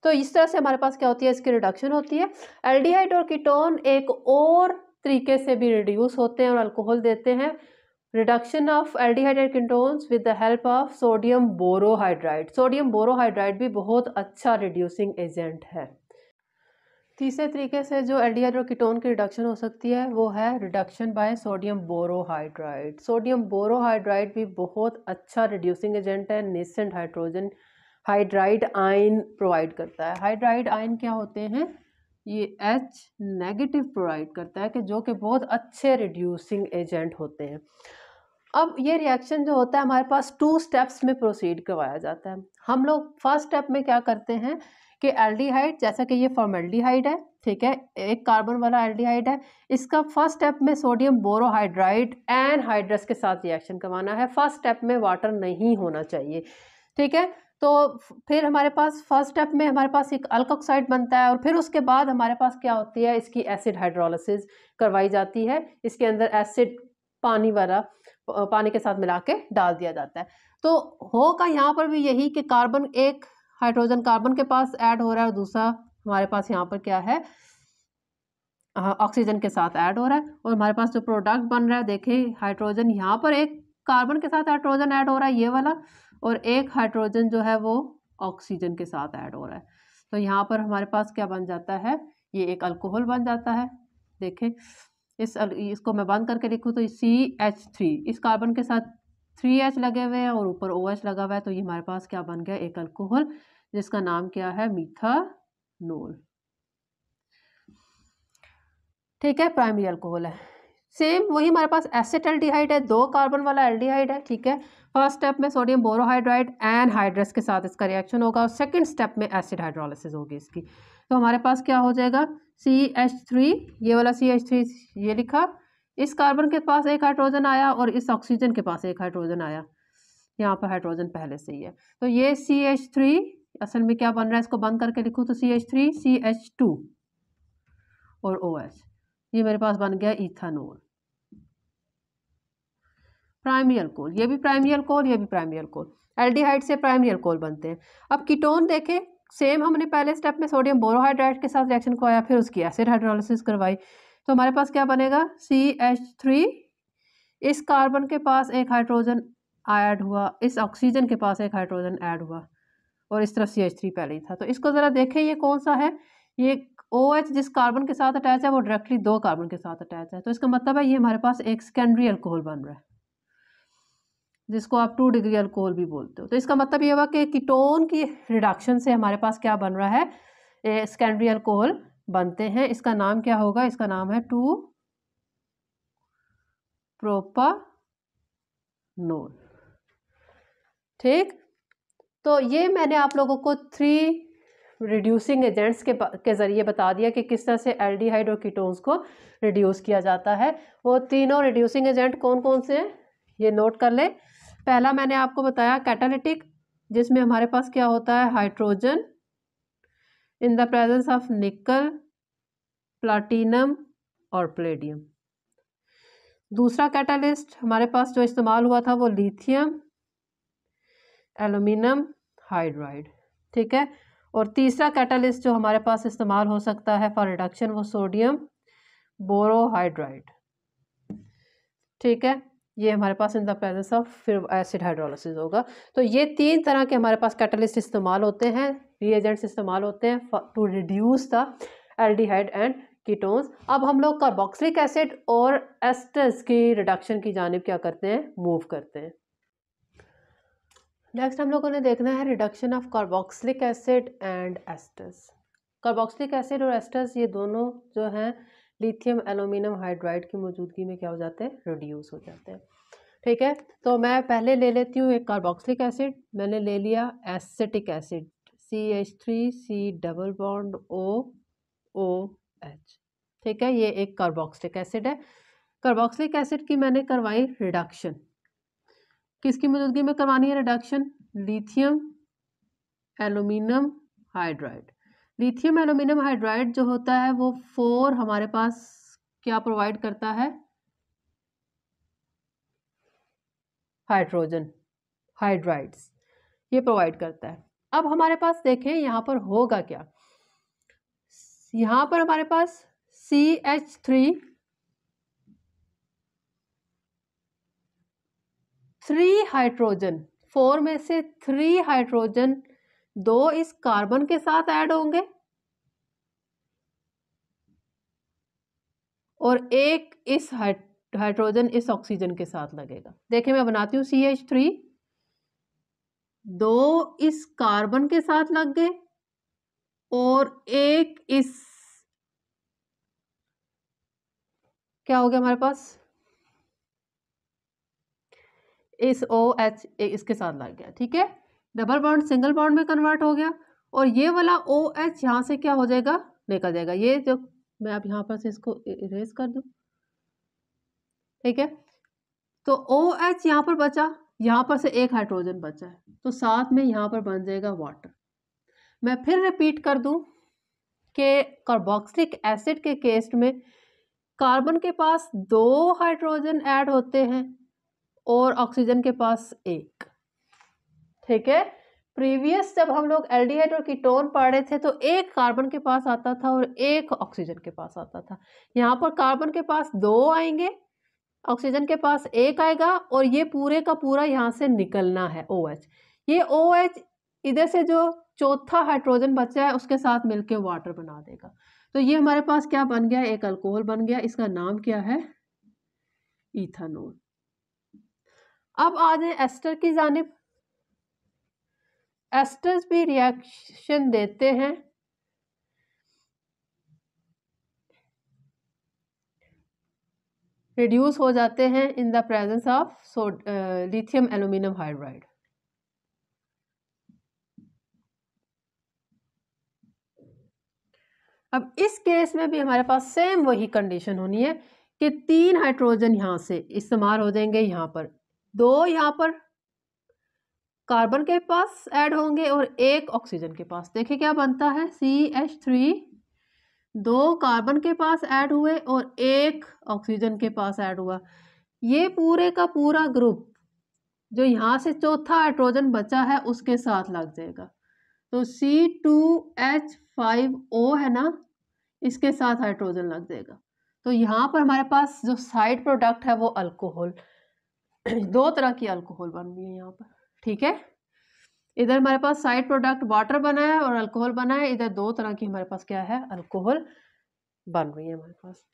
तो इस तरह से हमारे पास क्या होती है, इसकी रिडक्शन होती है। एल्डिहाइड और कीटोन एक और तरीके से भी रिड्यूस होते हैं और अल्कोहल देते हैं। Reduction of aldehyde and ketones with the help of sodium borohydride. Sodium borohydride भी बहुत अच्छा रिड्यूसिंग एजेंट है। तीसरे तरीके से जो एल्डिहाइड और कीटोन की रिडक्शन हो सकती है वो है reduction by sodium borohydride. Sodium borohydride भी बहुत अच्छा रिड्यूसिंग एजेंट है, nascent hydrogen hydride ion provide करता है। हाइड्राइड आयन क्या होते हैं, ये H नेगेटिव प्रोवाइड करता है, कि जो कि बहुत अच्छे रिड्यूसिंग एजेंट होते हैं। अब ये रिएक्शन जो होता है हमारे पास 2 स्टेप्स में प्रोसीड करवाया जाता है। हम लोग फर्स्ट स्टेप में क्या करते हैं कि एल्डिहाइड, जैसा कि ये फॉर्मेल्डिहाइड है, ठीक है, एक कार्बन वाला एल्डिहाइड है, इसका फर्स्ट स्टेप में सोडियम बोरोहाइड्राइड एनहाइड्रस के साथ रिएक्शन करवाना है। फर्स्ट स्टेप में वाटर नहीं होना चाहिए। ठीक है, तो फिर हमारे पास फर्स्ट स्टेप में हमारे पास एक अल्कोक्साइड बनता है और फिर उसके बाद हमारे पास क्या होती है, इसकी एसिड हाइड्रोलिसिस करवाई जाती है। इसके अंदर एसिड पानी वाला पानी के साथ मिला के डाल दिया जाता है। तो होगा यहाँ पर भी यही कि कार्बन, एक हाइड्रोजन कार्बन के पास ऐड हो रहा है और दूसरा हमारे पास यहाँ पर क्या है, ऑक्सीजन के साथ ऐड हो रहा है। और हमारे पास जो प्रोडक्ट बन रहा है, देखिए हाइड्रोजन यहाँ पर एक कार्बन के साथ हाइड्रोजन ऐड हो रहा है, ये वाला, और एक हाइड्रोजन जो है वो ऑक्सीजन के साथ ऐड हो रहा है। तो यहाँ पर हमारे पास क्या बन जाता है, ये एक अल्कोहल बन जाता है। देखें, इसको मैं बंद करके लिखूँ तो CH3 इस कार्बन के साथ 3H लगे हुए हैं और ऊपर OH लगा हुआ है, तो ये हमारे पास क्या बन गया, एक अल्कोहल, जिसका नाम क्या है, मीथानोल। ठीक है, प्राइमरी अल्कोहल है। सेम वही हमारे पास एसिटाल्डिहाइड है, 2 कार्बन वाला एल्डिहाइड है। ठीक है, फर्स्ट स्टेप में सोडियम बोरोहाइड्राइड एनहाइड्रस के साथ इसका रिएक्शन होगा और सेकंड स्टेप में एसिड हाइड्रोलिसिस होगी इसकी। तो हमारे पास क्या हो जाएगा, CH3, ये वाला CH3 ये लिखा, इस कार्बन के पास एक हाइड्रोजन आया और इस ऑक्सीजन के पास एक हाइड्रोजन आया, यहाँ पर हाइड्रोजन पहले से ही है। तो ये CH3 असल में क्या बन रहा है, इसको बंद करके लिखूँ तो CH3 CH2 और OH, ये मेरे पास बन गया इथानोल, प्राइमरी अल्कोहल। ये भी प्राइमरी अल्कोहल, ये भी प्राइमरी अल्कोहल। एल्डिहाइड से प्राइमरी अल्कोहल बनते हैं। अब कीटोन देखें, सेम हमने पहले स्टेप में सोडियम बोरोहाइड्राइड के साथ रिएक्शन करवाया, फिर उसकी एसिड हाइड्रोलिसिस करवाई। तो हमारे पास क्या बनेगा, CH3 इस कार्बन के पास एक हाइड्रोजन ऐड हुआ, इस ऑक्सीजन के पास एक हाइड्रोजन ऐड हुआ और इस तरफ CH3 पहले ही था। तो इसको ज़रा देखें, ये कौन सा है, ये OH जिस कार्बन के साथ अटैच है वो डायरेक्टली 2 कार्बन के साथ अटैच है। तो इसका मतलब है ये हमारे पास एक सेकेंडरी अल्कोहल बन रहा है, जिसको आप 2 डिग्री अल्कोहल भी बोलते हो। तो इसका मतलब ये हुआ कि कीटोन की रिडक्शन से हमारे पास क्या बन रहा है, सेकेंडरी अल्कोहल बनते हैं। इसका नाम क्या होगा, इसका नाम है 2 प्रोपानोल। ठीक, तो ये मैंने आप लोगों को 3 रिड्यूसिंग एजेंट्स के ज़रिए बता दिया कि किस तरह से एल्डिहाइड और कीटोन्स को रिड्यूस किया जाता है। वो तीनों रिड्यूसिंग एजेंट कौन कौन से हैं, ये नोट कर ले। पहला मैंने आपको बताया कैटालिटिक, जिसमें हमारे पास क्या होता है, hydrogen in the presence of निकल, प्लाटिनम और प्लेडियम। दूसरा कैटालिस्ट हमारे पास जो इस्तेमाल हुआ था वो लिथियम एल्यूमिनियम हाइड्राइड। ठीक है, और तीसरा कैटालिस्ट जो हमारे पास इस्तेमाल हो सकता है फॉर रिडक्शन वो सोडियम बोरोहाइड्राइड। ठीक है, ये हमारे पास इन द प्रेजेंस ऑफ फिर एसिड हाइड्रोलिसिस होगा। तो ये 3 तरह के हमारे पास कैटलिस्ट इस्तेमाल होते हैं, रिएजेंट्स इस्तेमाल होते हैं to reduce the aldehyde and ketones. अब हम लोग कार्बोक्सिलिक एसिड और एस्टर्स की रिडक्शन की जानिब क्या करते हैं, मूव करते हैं। नेक्स्ट हम लोगों ने देखना है reduction of carboxylic acid and asters. Carboxylic acid और एस्टर्स ये दोनों जो हैं लिथियम एल्यूमिनियम हाइड्राइड की मौजूदगी में क्या हो जाते हैं, रिड्यूस हो जाते हैं। ठीक है, तो मैं पहले ले लेती हूँ एक कार्बोक्सिलिक एसिड, मैंने ले लिया acetic acid CH3C double bond OOH। ठीक है, ये एक कार्बोक्सिलिक एसिड है। कार्बोक्सिलिक एसिड की मैंने करवाई रिडक्शन, किसकी मौजूदगी में करवानी है reduction, lithium aluminium hydride. Lithium aluminium hydride जो होता है वो 4 हमारे पास क्या प्रोवाइड करता है, हाइड्रोजन हाइड्राइड्स ये प्रोवाइड करता है। अब हमारे पास देखें यहाँ पर होगा क्या, यहाँ पर हमारे पास CH3 3 हाइड्रोजन, 4 में से 3 हाइड्रोजन 2 इस कार्बन के साथ ऐड होंगे और एक इस हाइड्रोजन इस ऑक्सीजन के साथ लगेगा। देखिए मैं बनाती हूँ CH3, 2 इस कार्बन के साथ लग गए और एक इस, क्या हो गया हमारे पास, इस OH इसके साथ लग गया। ठीक है, डबल बॉन्ड सिंगल बॉन्ड में कन्वर्ट हो गया और ये वाला OH यहाँ से क्या हो जाएगा, निकल जाएगा। ये जो मैं अब यहाँ पर से इसको इरेज कर दूं, ठीक है, तो OH यहाँ पर बचा, यहाँ पर से एक हाइड्रोजन बचा है, तो साथ में यहाँ पर बन जाएगा वाटर। मैं फिर रिपीट कर दूं कि कार्बोक्सिलिक एसिड के केस में कार्बन के पास 2 हाइड्रोजन ऐड होते हैं और ऑक्सीजन के पास 1। ठीक है, प्रीवियस जब हम लोग एल्डिहाइड और कीटोन पढ़ रहे थे तो एक कार्बन के पास आता था और एक ऑक्सीजन के पास आता था। यहाँ पर कार्बन के पास 2 आएंगे, ऑक्सीजन के पास 1 आएगा और ये पूरे का पूरा यहाँ से निकलना है OH। ये OH इधर से जो चौथा हाइड्रोजन बचा है उसके साथ मिलके वाटर बना देगा। तो ये हमारे पास क्या बन गया, एक अल्कोहल बन गया, इसका नाम क्या है, इथानॉल। अब आ जाए एस्टर की जानिब। एस्टर्स भी रिएक्शन देते हैं, रिड्यूस हो जाते हैं in the presence of lithium aluminium hydride. अब इस केस में भी हमारे पास सेम वही कंडीशन होनी है कि 3 हाइड्रोजन यहाँ से इस्तेमाल हो जाएंगे, यहाँ पर 2 यहाँ पर कार्बन के पास ऐड होंगे और 1 ऑक्सीजन के पास। देखिए क्या बनता है, CH3, 2 कार्बन के पास ऐड हुए और 1 ऑक्सीजन के पास ऐड हुआ। ये पूरे का पूरा ग्रुप जो यहाँ से चौथा हाइड्रोजन बचा है उसके साथ लग जाएगा। तो C2H5O है ना, इसके साथ हाइड्रोजन लग जाएगा। तो यहाँ पर हमारे पास जो साइड प्रोडक्ट है वो अल्कोहल, 2 तरह की अल्कोहल बन रही है यहाँ पर। ठीक है, इधर हमारे पास साइड प्रोडक्ट वाटर बना है और अल्कोहल बना है, इधर 2 तरह की हमारे पास क्या है, अल्कोहल बन रही है हमारे पास।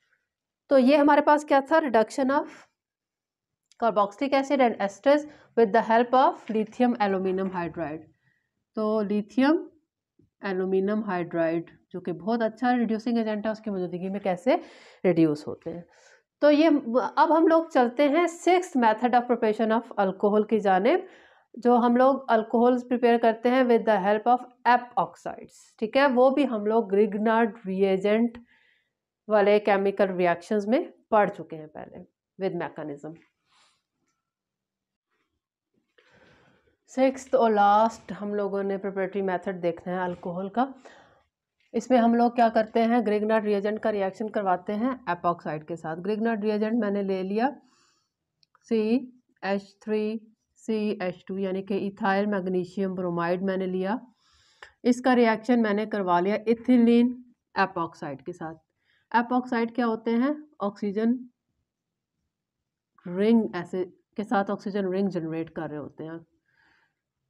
तो ये हमारे पास क्या था, reduction of carboxylic acid and asters with the help of lithium aluminium hydride. तो लिथियम एल्यूमिनियम हाइड्राइड जो कि बहुत अच्छा रिड्यूसिंग एजेंट है, उसकी मौजूदगी में कैसे रिड्यूस होते हैं। तो ये अब हम लोग चलते हैं 6th method of preparation of alcohol की जानिब, जो हम लोग अल्कोहल्स प्रिपेयर करते हैं विद द हेल्प ऑफ एपॉक्साइड्स। ठीक है, वो भी हम लोग ग्रिग्नार्ड रिएजेंट वाले केमिकल रिएक्शंस में पढ़ चुके हैं पहले विद मैकेनिज्म। 6th और लास्ट हम लोगों ने प्रिपरेटरी मेथड देखना है अल्कोहल का। इसमें हम लोग क्या करते हैं, ग्रिग्नार्ड रिएजेंट का रिएक्शन करवाते हैं एपॉक्साइड के साथ। ग्रिग्नार्ड रिएजेंट मैंने ले लिया CH3CH2 यानी कि इथाइल मैग्नीशियम ब्रोमाइड मैंने लिया। इसका रिएक्शन मैंने करवा लिया इथिलीन एपॉक्साइड के साथ। एपॉक्साइड क्या होते हैं, ऑक्सीजन रिंग ऐसे के साथ ऑक्सीजन रिंग जनरेट कर रहे होते हैं।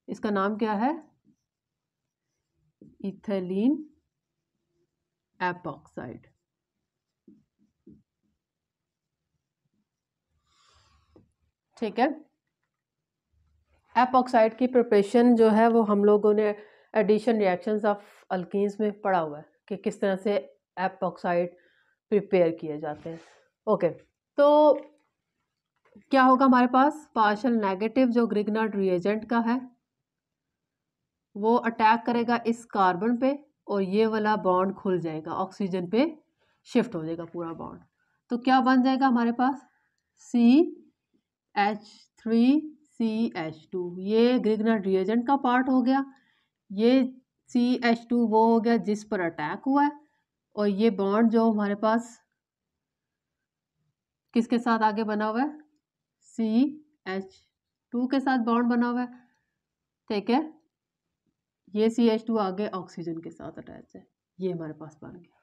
इसका नाम क्या है? Ethylene epoxide. ठीक है, एपॉक्साइड की प्रिपरेशन जो है वो हम लोगों ने एडिशन रिएक्शंस ऑफ अल्कीन्स में पढ़ा हुआ है कि किस तरह से एपॉक्साइड प्रिपेयर किए जाते हैं। ओके, तो क्या होगा हमारे पास? पार्शियल नेगेटिव जो ग्रिग्नार्ड रिएजेंट का है वो अटैक करेगा इस कार्बन पे और ये वाला बॉन्ड खुल जाएगा, ऑक्सीजन पे शिफ्ट हो जाएगा पूरा बॉन्ड। तो क्या बन जाएगा हमारे पास? CH3CH2। ये ग्रिग्नार्ड रिएजेंट का पार्ट हो गया। ये CH2 वो हो गया जिस पर अटैक हुआ है, और ये बॉन्ड जो हमारे पास किसके साथ आगे बना हुआ है? CH2 के साथ बॉन्ड बना हुआ है। ठीक है, ये CH2 आगे ऑक्सीजन के साथ अटैच है, ये हमारे पास बन गया।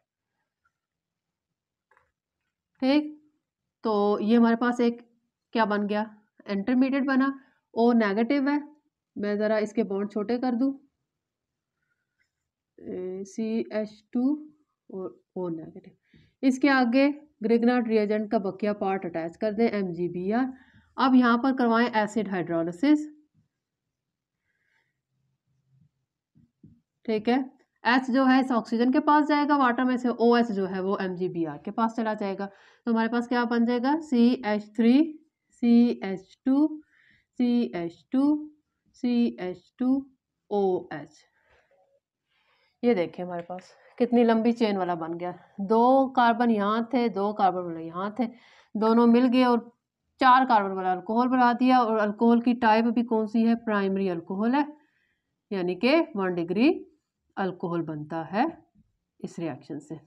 ठीक, तो ये हमारे पास एक क्या बन गया? इंटरमीडिएट बना। O नेगेटिव है, मैं ज़रा इसके बॉन्ड छोटे कर दूं, CH2 और O नेगेटिव। इसके आगे ग्रिग्नार्ड रिएजेंट का बकिया पार्ट अटैच कर दें, MgBr। अब यहाँ पर करवाएं एसिड हाइड्रोलिसिस। ठीक है, H जो है इस ऑक्सीजन के पास जाएगा वाटर में से, OH जो है वो MgBr के पास चला जाएगा। तो हमारे पास क्या बन जाएगा? CH3 CH2 CH2 CH2 OH। ये देखिए हमारे पास कितनी लंबी चेन वाला बन गया। 2 कार्बन यहाँ थे, 2 कार्बन वाले यहाँ थे, दोनों मिल गए और 4 कार्बन वाला अल्कोहल बना दिया। और अल्कोहल की टाइप भी कौन सी है? प्राइमरी अल्कोहल है, यानी कि 1 डिग्री अल्कोहल बनता है इस रिएक्शन से।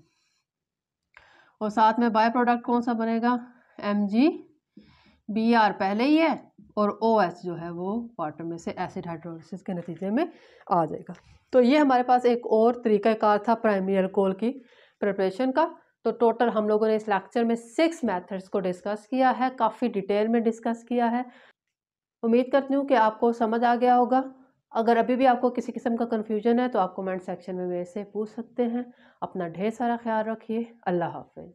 और साथ में बाय प्रोडक्ट कौन सा बनेगा? MgBr पहले ही है और OH जो है वो वाटर में से एसिड हाइड्रोलिसिस के नतीजे में आ जाएगा। तो ये हमारे पास एक और तरीक़ाकार था प्राइमरी अल्कोहल की प्रिपरेशन का। तो टोटल हम लोगों ने इस लेक्चर में 6 मेथड्स को डिस्कस किया है, काफ़ी डिटेल में डिस्कस किया है। उम्मीद करती हूँ कि आपको समझ आ गया होगा। अगर अभी भी आपको किसी किस्म का कन्फ्यूजन है तो आप कमेंट सेक्शन में मेरे से पूछ सकते हैं। अपना ढेर सारा ख्याल रखिए। अल्लाह हाफ़िज़।